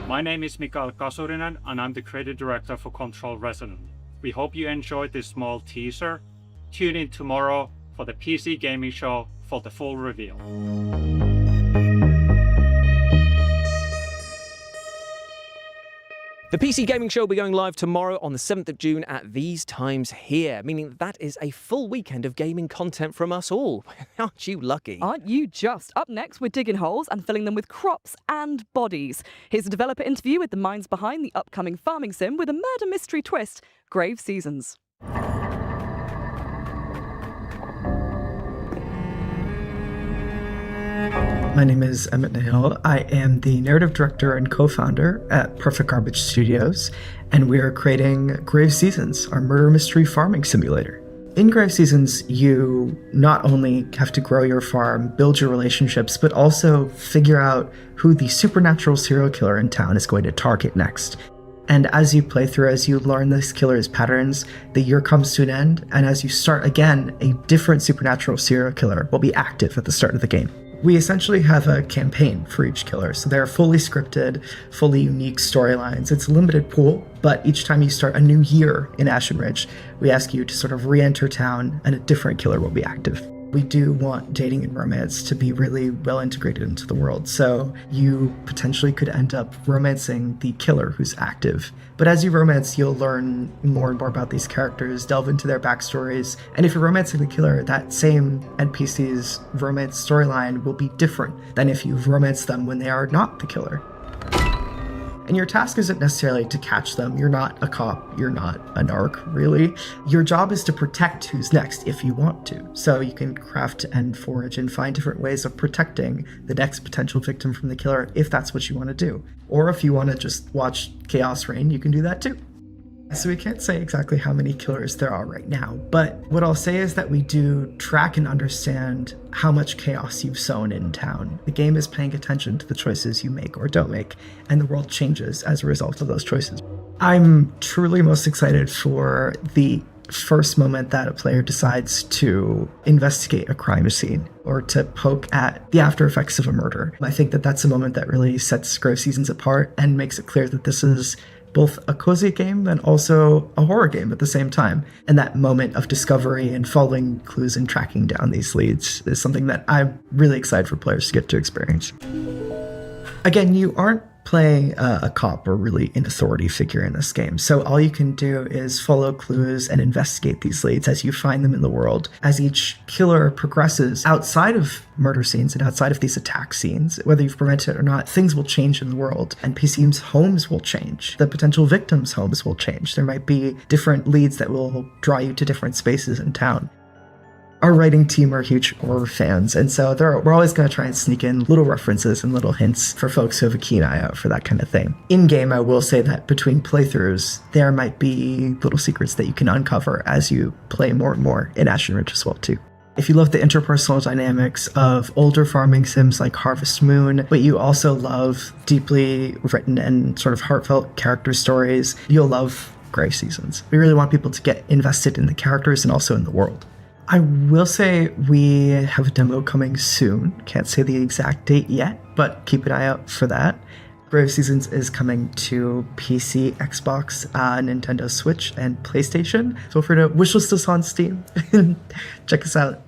My name is Mikael Kasurinen, and I'm the creative director for Control Resonant. We hope you enjoyed this small teaser. Tune in tomorrow for the PC Gaming Show for the full reveal. The PC Gaming Show will be going live tomorrow on the 7th of June at these times here, meaning that is a full weekend of gaming content from us all. Aren't you lucky? Aren't you just? Up next, we're digging holes and filling them with crops and bodies. Here's a developer interview with the minds behind the upcoming farming sim with a murder mystery twist, Grave Seasons. My name is Emmett Nahil. I am the narrative director and co-founder at Perfect Garbage Studios, and we are creating Grave Seasons, our murder mystery farming simulator. In Grave Seasons, you not only have to grow your farm, build your relationships, but also figure out who the supernatural serial killer in town is going to target next. And as you play through, as you learn this killer's patterns, the year comes to an end, and as you start again, a different supernatural serial killer will be active at the start of the game. We essentially have a campaign for each killer, so they're fully scripted, fully unique storylines. It's a limited pool, but each time you start a new year in Ashen Ridge, we ask you to sort of re-enter town and a different killer will be active. We do want dating and romance to be really well integrated into the world, so you potentially could end up romancing the killer who's active. But as you romance, you'll learn more and more about these characters, delve into their backstories, and if you're romancing the killer, that same NPC's romance storyline will be different than if you've romanced them when they are not the killer. And your task isn't necessarily to catch them. You're not a cop. You're not a narc, really. Your job is to protect who's next if you want to. So you can craft and forage and find different ways of protecting the next potential victim from the killer if that's what you want to do. Or if you want to just watch chaos reign, you can do that too. So we can't say exactly how many killers there are right now, but what I'll say is that we do track and understand how much chaos you've sown in town. The game is paying attention to the choices you make or don't make, and the world changes as a result of those choices. I'm truly most excited for the first moment that a player decides to investigate a crime scene or to poke at the after effects of a murder. I think that that's a moment that really sets Grave Seasons apart and makes it clear that this is both a cozy game and also a horror game at the same time. And that moment of discovery and following clues and tracking down these leads is something that I'm really excited for players to get to experience. Again, you aren't playing a cop or really an authority figure in this game. So all you can do is follow clues and investigate these leads as you find them in the world. As each killer progresses outside of murder scenes and outside of these attack scenes, whether you've prevented it or not, things will change in the world. NPCs' homes will change. The potential victims' homes will change. There might be different leads that will draw you to different spaces in town. Our writing team are huge horror fans, and so we're always going to try and sneak in little references and little hints for folks who have a keen eye out for that kind of thing. In-game, I will say that between playthroughs, there might be little secrets that you can uncover as you play more and more in Ashen Ridge as well, too. If you love the interpersonal dynamics of older farming sims like Harvest Moon, but you also love deeply written and sort of heartfelt character stories, you'll love Grave Seasons. We really want people to get invested in the characters and also in the world. I will say we have a demo coming soon. Can't say the exact date yet, but keep an eye out for that. Grave Seasons is coming to PC, Xbox, Nintendo Switch, and PlayStation. Feel free to wishlist us on Steam and check us out.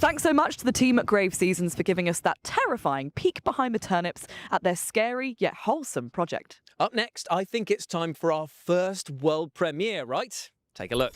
Thanks so much to the team at Grave Seasons for giving us that terrifying peek behind the turnips at their scary yet wholesome project. Up next, I think it's time for our first world premiere, right? Take a look.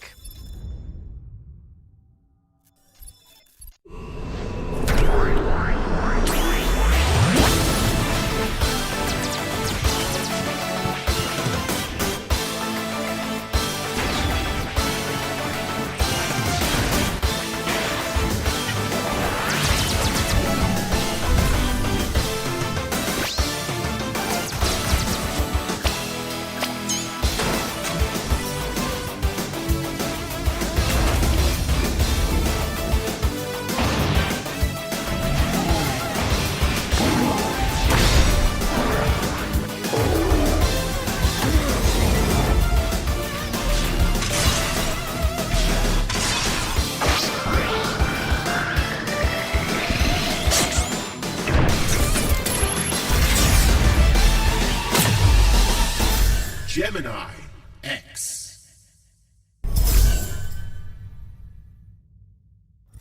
Gemini X.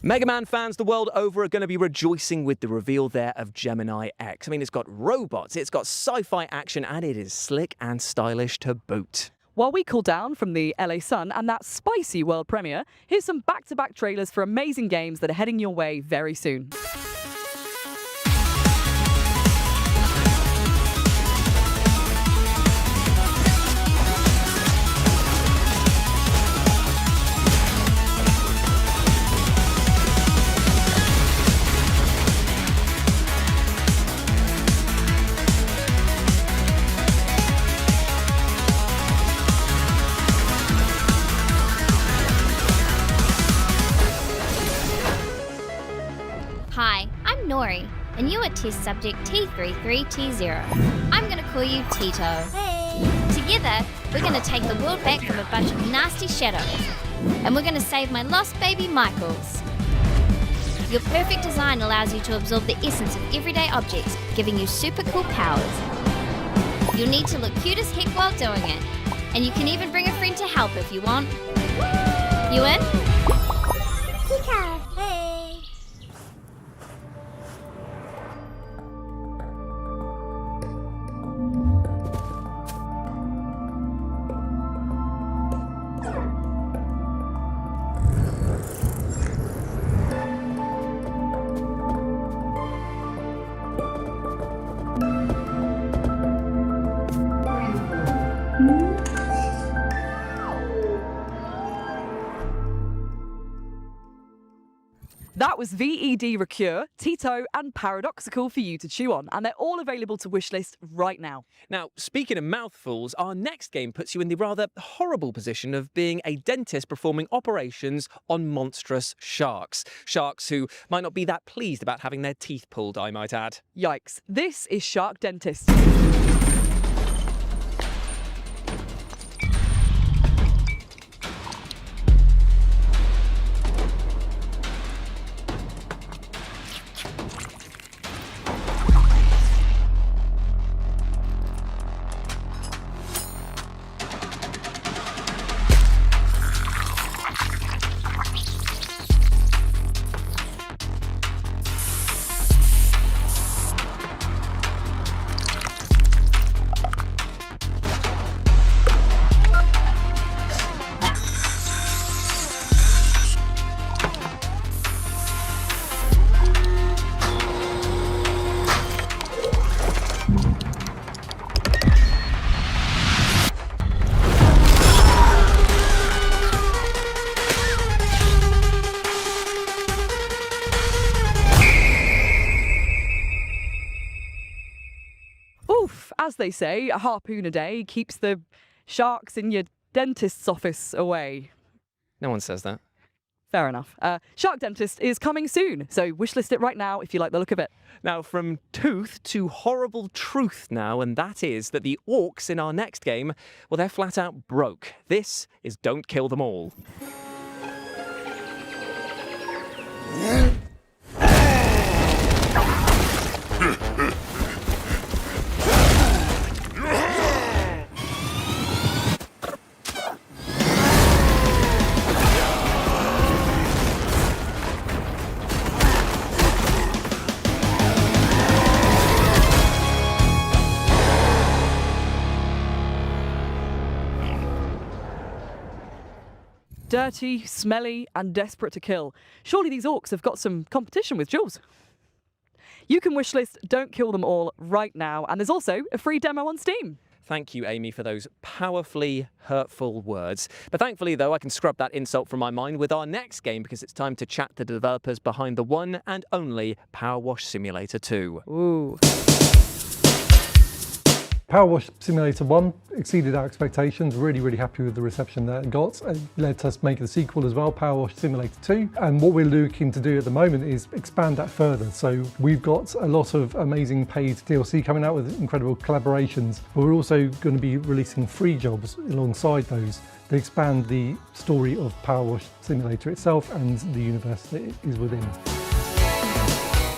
Mega Man fans the world over are going to be rejoicing with the reveal there of Gemini X. I mean, it's got robots, it's got sci-fi action, and it is slick and stylish to boot. While we cool down from the LA Sun and that spicy world premiere, here's some back-to-back trailers for amazing games that are heading your way very soon. Hi, I'm Nori, and you are test subject T33T0. I'm gonna call you Tito. Hey! Together, we're gonna take the world back from a bunch of nasty shadows, and we're gonna save my lost baby Michaels. Your perfect design allows you to absorb the essence of everyday objects, giving you super cool powers. You'll need to look cute as heck while doing it, and you can even bring a friend to help if you want. You in? Pika, hey! That was VED Recure, Tito, and Paradoxical for you to chew on, and they're all available to wishlist right now. Now, speaking of mouthfuls, our next game puts you in the rather horrible position of being a dentist performing operations on monstrous sharks. Sharks who might not be that pleased about having their teeth pulled, I might add. Yikes. This is Shark Dentist. As they say, a harpoon a day keeps the sharks in your dentist's office away. No one says that. Fair enough. Shark Dentist is coming soon, so wishlist it right now if you like the look of it. Now, from tooth to horrible truth now, and that is that the orcs in our next game, well, they're flat out broke. This is Don't Kill Them All. Dirty, smelly, and desperate to kill. Surely these orcs have got some competition with Jules. You can wishlist Don't Kill Them All right now, and there's also a free demo on Steam. Thank you, Amy, for those powerfully hurtful words. But thankfully, though, I can scrub that insult from my mind with our next game because it's time to chat to the developers behind the one and only PowerWash Simulator 2. Ooh. PowerWash Simulator 1 exceeded our expectations. Really happy with the reception that it got. It led us make the sequel as well, PowerWash Simulator 2. And what we're looking to do at the moment is expand that further. So we've got a lot of amazing paid DLC coming out with incredible collaborations, but we're also going to be releasing free jobs alongside those to expand the story of PowerWash Simulator itself and the universe that it is within.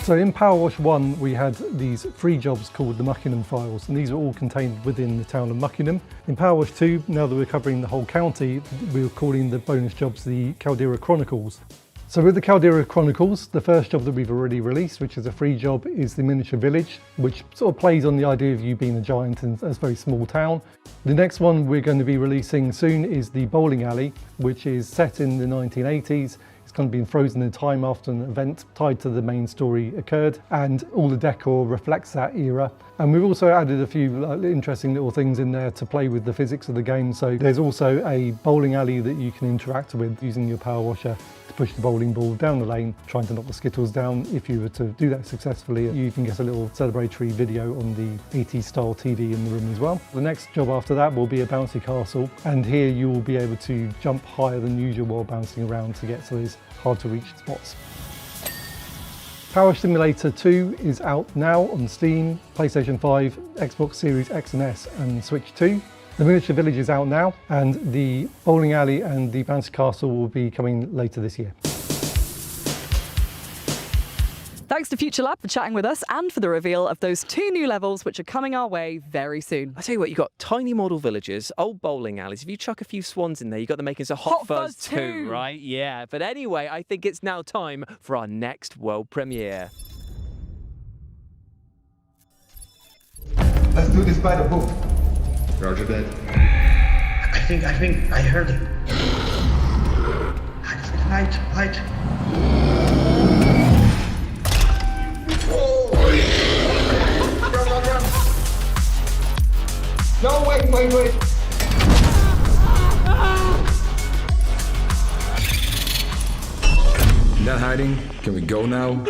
So in PowerWash 1, we had these 3 jobs called the Muckingham files, and these are all contained within the town of Muckingham. In PowerWash 2, now that we're covering the whole county, we're calling the bonus jobs the Caldera Chronicles. So with the Caldera Chronicles, the first job that we've already released, which is a free job, is the miniature village, which sort of plays on the idea of you being a giant in a very small town. The next one we're going to be releasing soon is the bowling alley, which is set in the 1980s. It's kind of been frozen in time after an event tied to the main story occurred, and all the decor reflects that era. And we've also added a few interesting little things in there to play with the physics of the game. So there's also a bowling alley that you can interact with using your power washer to push the bowling ball down the lane, trying to knock the skittles down. If you were to do that successfully, you can get a little celebratory video on the 80s style TV in the room as well. The next job after that will be a bouncy castle, and here you will be able to jump higher than usual while bouncing around to get to those hard to reach spots. PowerWash Simulator 2 is out now on Steam, PlayStation 5, Xbox Series X and S and Switch 2. The Miniature Village is out now, and the bowling alley and the bouncy castle will be coming later this year. Thanks to Future Lab for chatting with us and for the reveal of those 2 new levels which are coming our way very soon. I tell you what, you've got tiny model villages, old bowling alleys. If you chuck a few swans in there, you've got the makings of Hot Fuzz 2, right? Yeah, but anyway, I think it's now time for our next world premiere. Let's do this by the book. Roger that. I think I heard him. Light. Run. No, wait. Not hiding. Can we go now?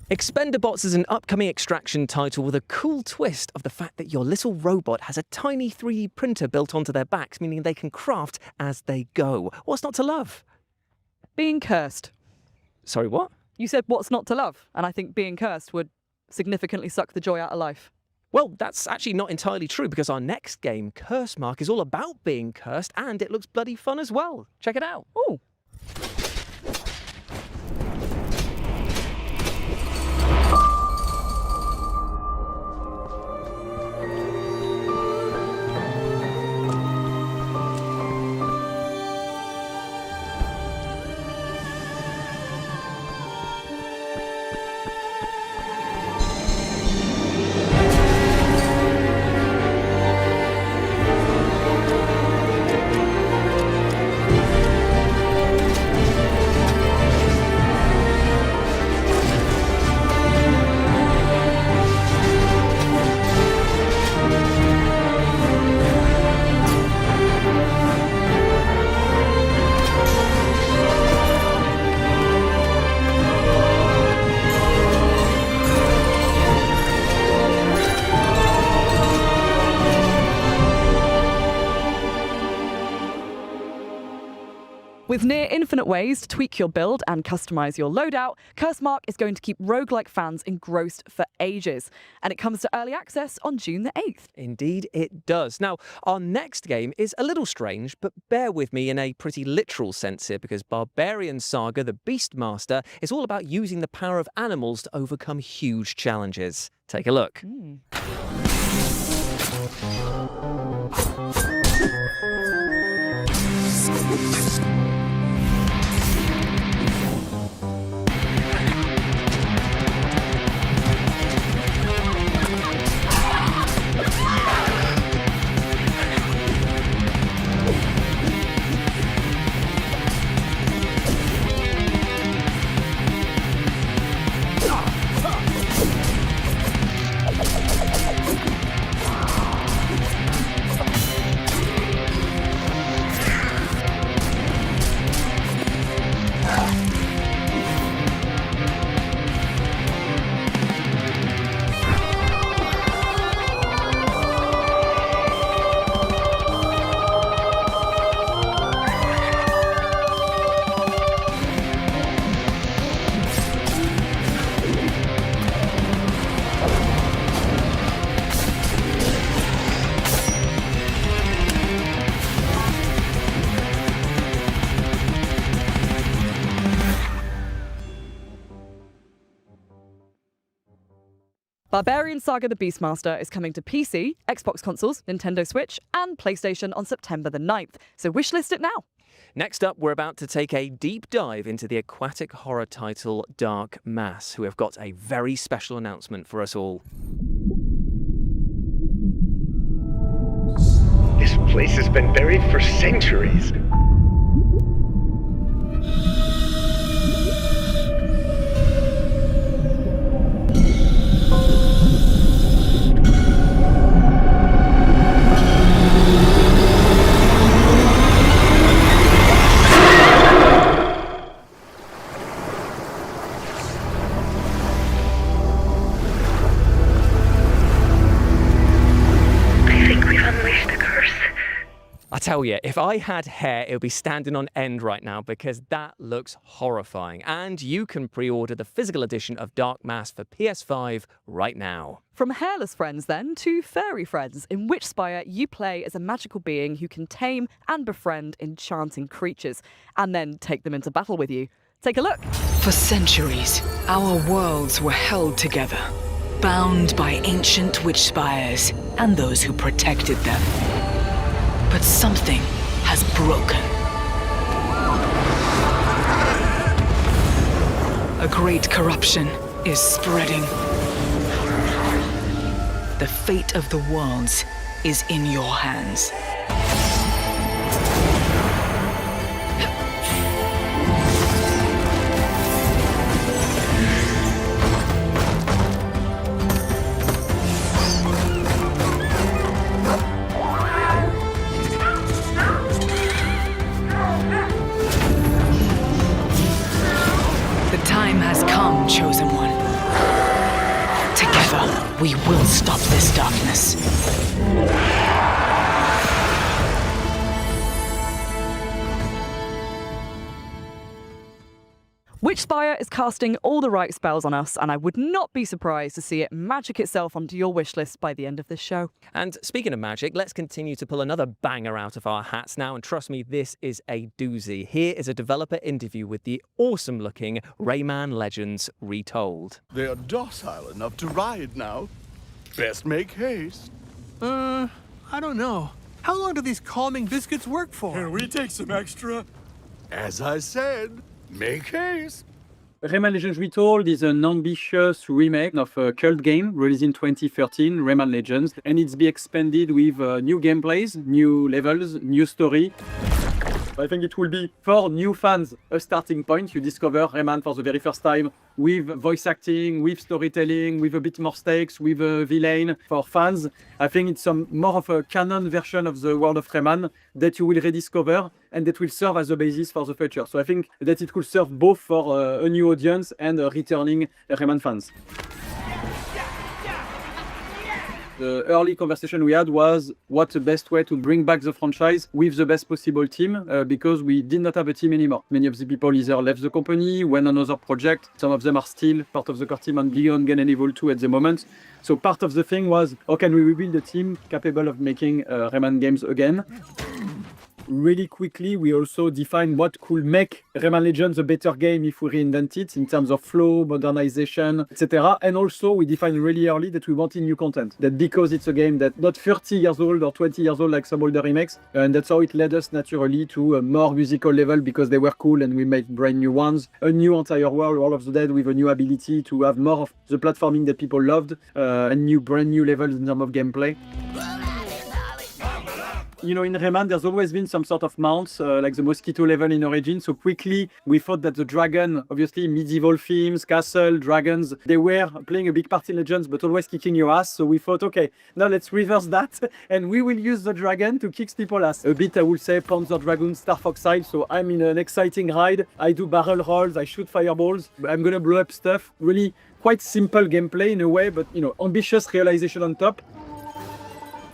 Expendabots is an upcoming extraction title with a cool twist of the fact that your little robot has a tiny 3D printer built onto their backs, meaning they can craft as they go. What's not to love? Being cursed. Sorry, what? You said what's not to love, and I think being cursed would significantly suck the joy out of life. Well, that's actually not entirely true, because our next game, Curse Mark, is all about being cursed, and it looks bloody fun as well. Check it out. Ooh. With near infinite ways to tweak your build and customize your loadout, Curse Mark is going to keep roguelike fans engrossed for ages. And it comes to early access on June the 8th. Indeed it does. Now, our next game is a little strange, but bear with me in a pretty literal sense here, because Barbarian Saga, the Beastmaster, is all about using the power of animals to overcome huge challenges. Take a look. Barbarian Saga the Beastmaster is coming to PC, Xbox consoles, Nintendo Switch, and PlayStation on September the 9th, so wishlist it now. Next up, we're about to take a deep dive into the aquatic horror title Dark Mass, who have got a very special announcement for us all. This place has been buried for centuries. I tell you, if I had hair, it would be standing on end right now because that looks horrifying. And you can pre-order the physical edition of Dark Mass for PS5 right now. From hairless friends, then, to furry friends, in Witchspire you play as a magical being who can tame and befriend enchanting creatures, and then take them into battle with you. Take a look. For centuries, our worlds were held together, bound by ancient witch spires and those who protected them. But something has broken. A great corruption is spreading. The fate of the worlds is in your hands. Chosen one. Together, we will stop this darkness. Witchspire is casting all the right spells on us, and I would not be surprised to see it magic itself onto your wishlist by the end of this show. And speaking of magic, let's continue to pull another banger out of our hats now, and trust me, this is a doozy. Here is a developer interview with the awesome-looking Rayman Legends Retold. They are docile enough to ride now. Best make haste. I don't know. How long do these calming biscuits work for? Can we take some extra? As I said, make haste. Rayman Legends Retold is an ambitious remake of a cult game released in 2013, Rayman Legends, and it's be expanded with new gameplays, new levels, new story. I think it will be, for new fans, a starting point. You discover Rayman for the very first time with voice acting, with storytelling, with a bit more stakes, with a villain. For fans, I think it's more of a canon version of the world of Rayman that you will rediscover and that will serve as a basis for the future. So I think that it could serve both for a new audience and returning Rayman fans. The early conversation we had was what's the best way to bring back the franchise with the best possible team, because we did not have a team anymore. Many of the people either left the company, went on another project. Some of them are still part of the core team on Beyond Good and Evil 2 at the moment. So part of the thing was, how can we rebuild a team capable of making Rayman games again? Really quickly, we also defined what could make Rayman Legends a better game if we reinvent it in terms of flow, modernization, etc. And also, we defined really early that we wanted new content. That because it's a game that's not 30 years old or 20 years old like some older remakes, and that's how it led us naturally to a more musical level because they were cool and we made brand new ones. A new entire world, World of the Dead, with a new ability to have more of the platforming that people loved, and brand new levels in terms of gameplay. You know, in Rayman, there's always been some sort of mounts, like the Mosquito level in Origin. So quickly, we thought that the dragon, obviously medieval themes, castle, dragons, they were playing a big part in Legends, but always kicking your ass. So we thought, okay, now let's reverse that, and we will use the dragon to kick people's ass. A bit, I would say, Panzer Dragoon, Star Fox style. So I'm in an exciting ride. I do barrel rolls, I shoot fireballs. I'm gonna blow up stuff. Really quite simple gameplay in a way, but, you know, ambitious realization on top.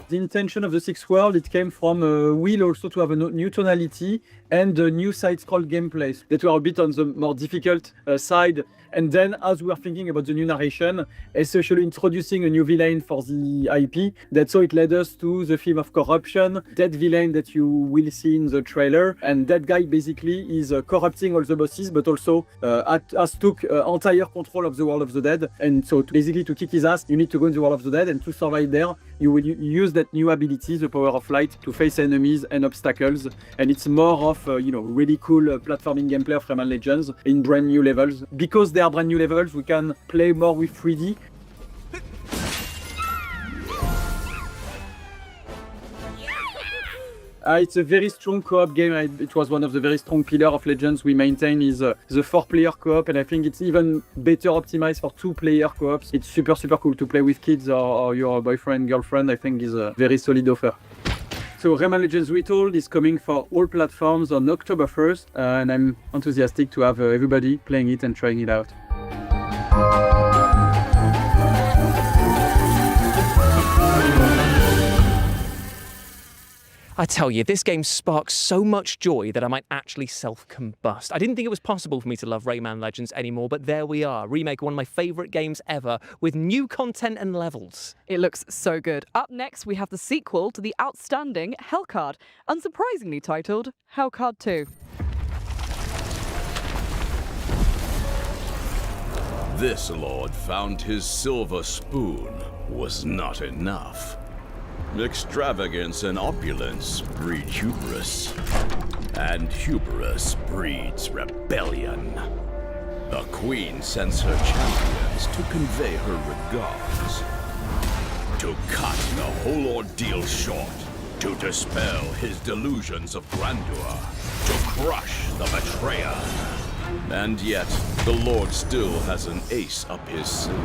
The intention of the sixth world, it came from Will also to have a new tonality and the new side-scroll gameplays that were a bit on the more difficult side. And then, as we are thinking about the new narration, especially introducing a new villain for the IP, that's how it led us to the theme of corruption, that villain that you will see in the trailer. And that guy basically is corrupting all the bosses, but also has took entire control of the World of the Dead. And so basically to kick his ass, you need to go in the World of the Dead, and to survive there, you will use that new ability, the power of light, to face enemies and obstacles. And it's more of, really cool platforming gameplay of Rayman Legends in brand new levels. Because they are brand new levels, we can play more with 3D. It's a very strong co-op game. It was one of the very strong pillars of Legends we maintain is the 4-player co-op, and I think it's even better optimized for 2-player co-ops. It's super cool to play with kids or your boyfriend, girlfriend. I think is a very solid offer. So Rayman Legends Retold is coming for all platforms on October 1st, and I'm enthusiastic to have everybody playing it and trying it out. I tell you, this game sparks so much joy that I might actually self-combust. I didn't think it was possible for me to love Rayman Legends anymore, but there we are. Remake one of my favourite games ever, with new content and levels. It looks so good. Up next, we have the sequel to the outstanding Hellcard, unsurprisingly titled Hellcard II. This lord found his silver spoon was not enough. Extravagance and opulence breed hubris, and hubris breeds rebellion. The queen sends her champions to convey her regards, to cut the whole ordeal short, to dispel his delusions of grandeur, to crush the betrayer. And yet, the Lord still has an ace up his sleeve.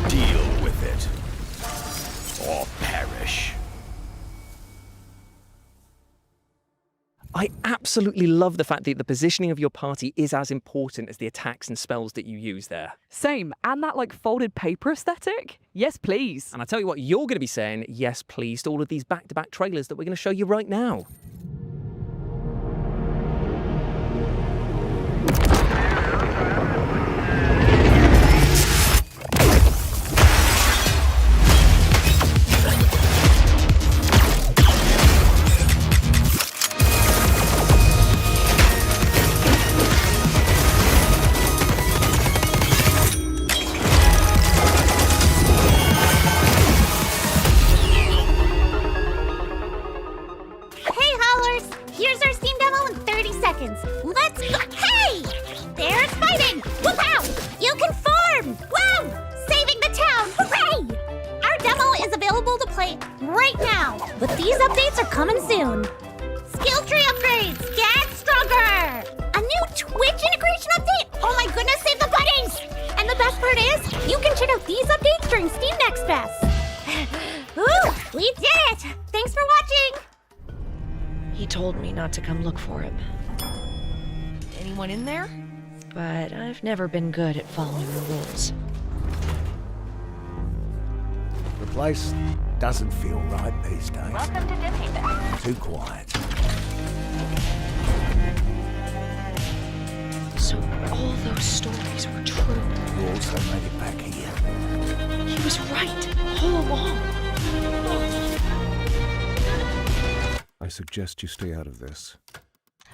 Deal with it, or perish. I absolutely love the fact that the positioning of your party is as important as the attacks and spells that you use there. Same, and that folded paper aesthetic? Yes, please. And I tell you what, you're going to be saying yes, please to all of these back-to-back trailers that we're going to show you right now. To come look for him. Anyone in there? But I've never been good at following the rules. The place doesn't feel right these days. Welcome to Dinghai. Too quiet. So all those stories were true. You also made it back here. He was right all along. I suggest you stay out of this.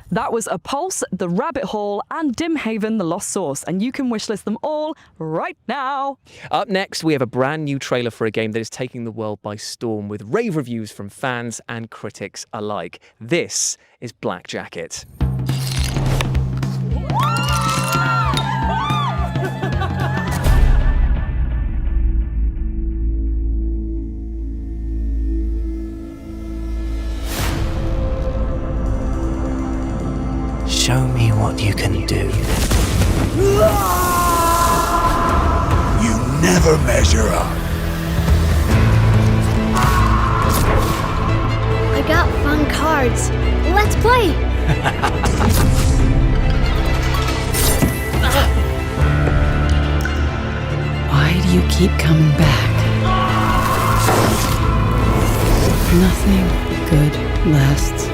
That was A Pulse, The Rabbit Hole, and Dimhaven, The Lost Source, and you can wishlist them all right now. Up next, we have a brand new trailer for a game that is taking the world by storm with rave reviews from fans and critics alike. This is Black Jacket. Show me what you can do. You never measure up. I got fun cards. Let's play. Why do you keep coming back? Nothing good lasts.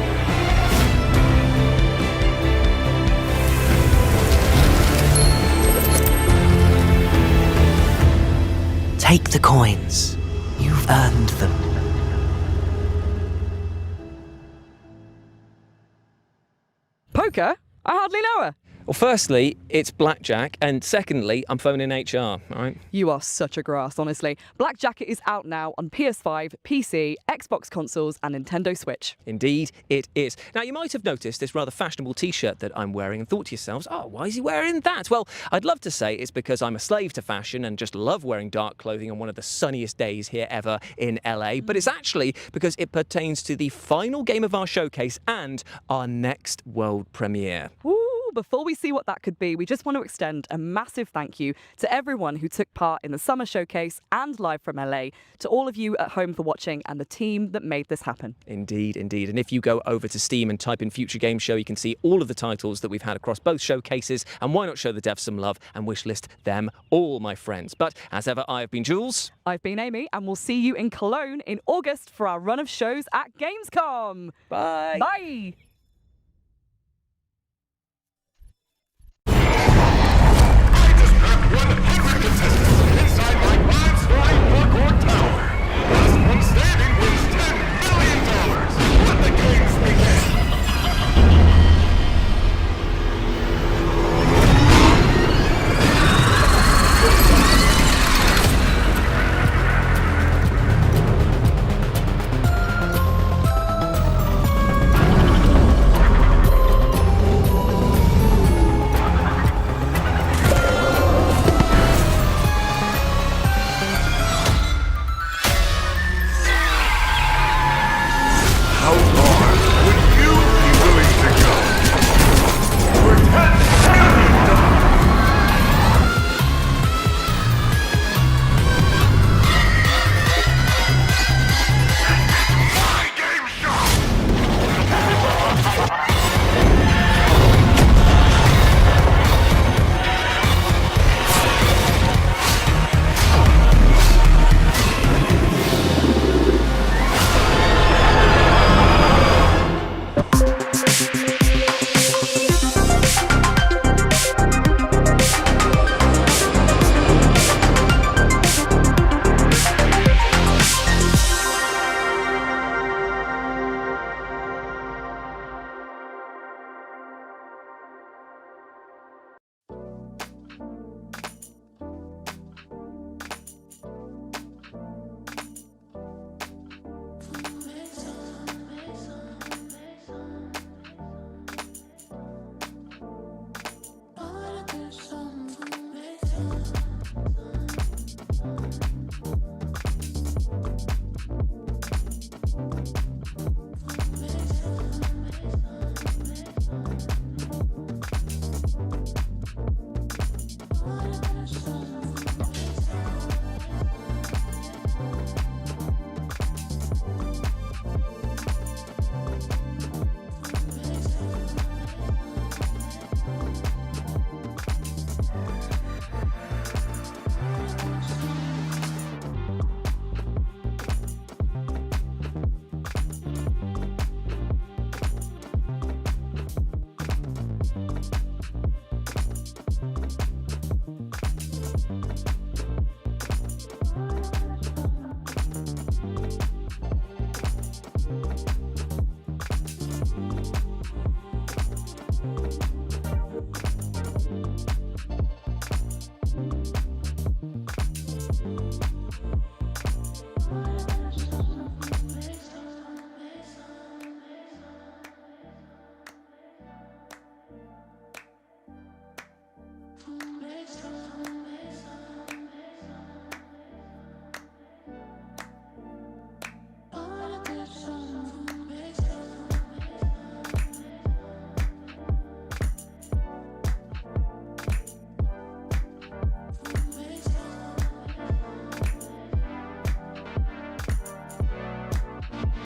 Take the coins. You've earned them. Poker? I hardly know her. Well, firstly, it's blackjack, and secondly, I'm phoning HR, all right? You are such a grass, honestly. Blackjack is out now on PS5, PC, Xbox consoles, and Nintendo Switch. Indeed, it is. Now, you might have noticed this rather fashionable t-shirt that I'm wearing and thought to yourselves, oh, why is he wearing that? Well, I'd love to say it's because I'm a slave to fashion and just love wearing dark clothing on one of the sunniest days here ever in LA, but it's actually because it pertains to the final game of our showcase and our next world premiere. Ooh, before we see what that could be, we just want to extend a massive thank you to everyone who took part in the summer showcase and live from LA, to all of you at home for watching and the team that made this happen. Indeed, indeed. And if you go over to Steam and type in Future Game Show, you can see all of the titles that we've had across both showcases, and why not show the devs some love and wishlist them all, my friends. But as ever, I have been Jules. I've been Amy, and we'll see you in Cologne in August for our run of shows at Gamescom. Bye. Bye.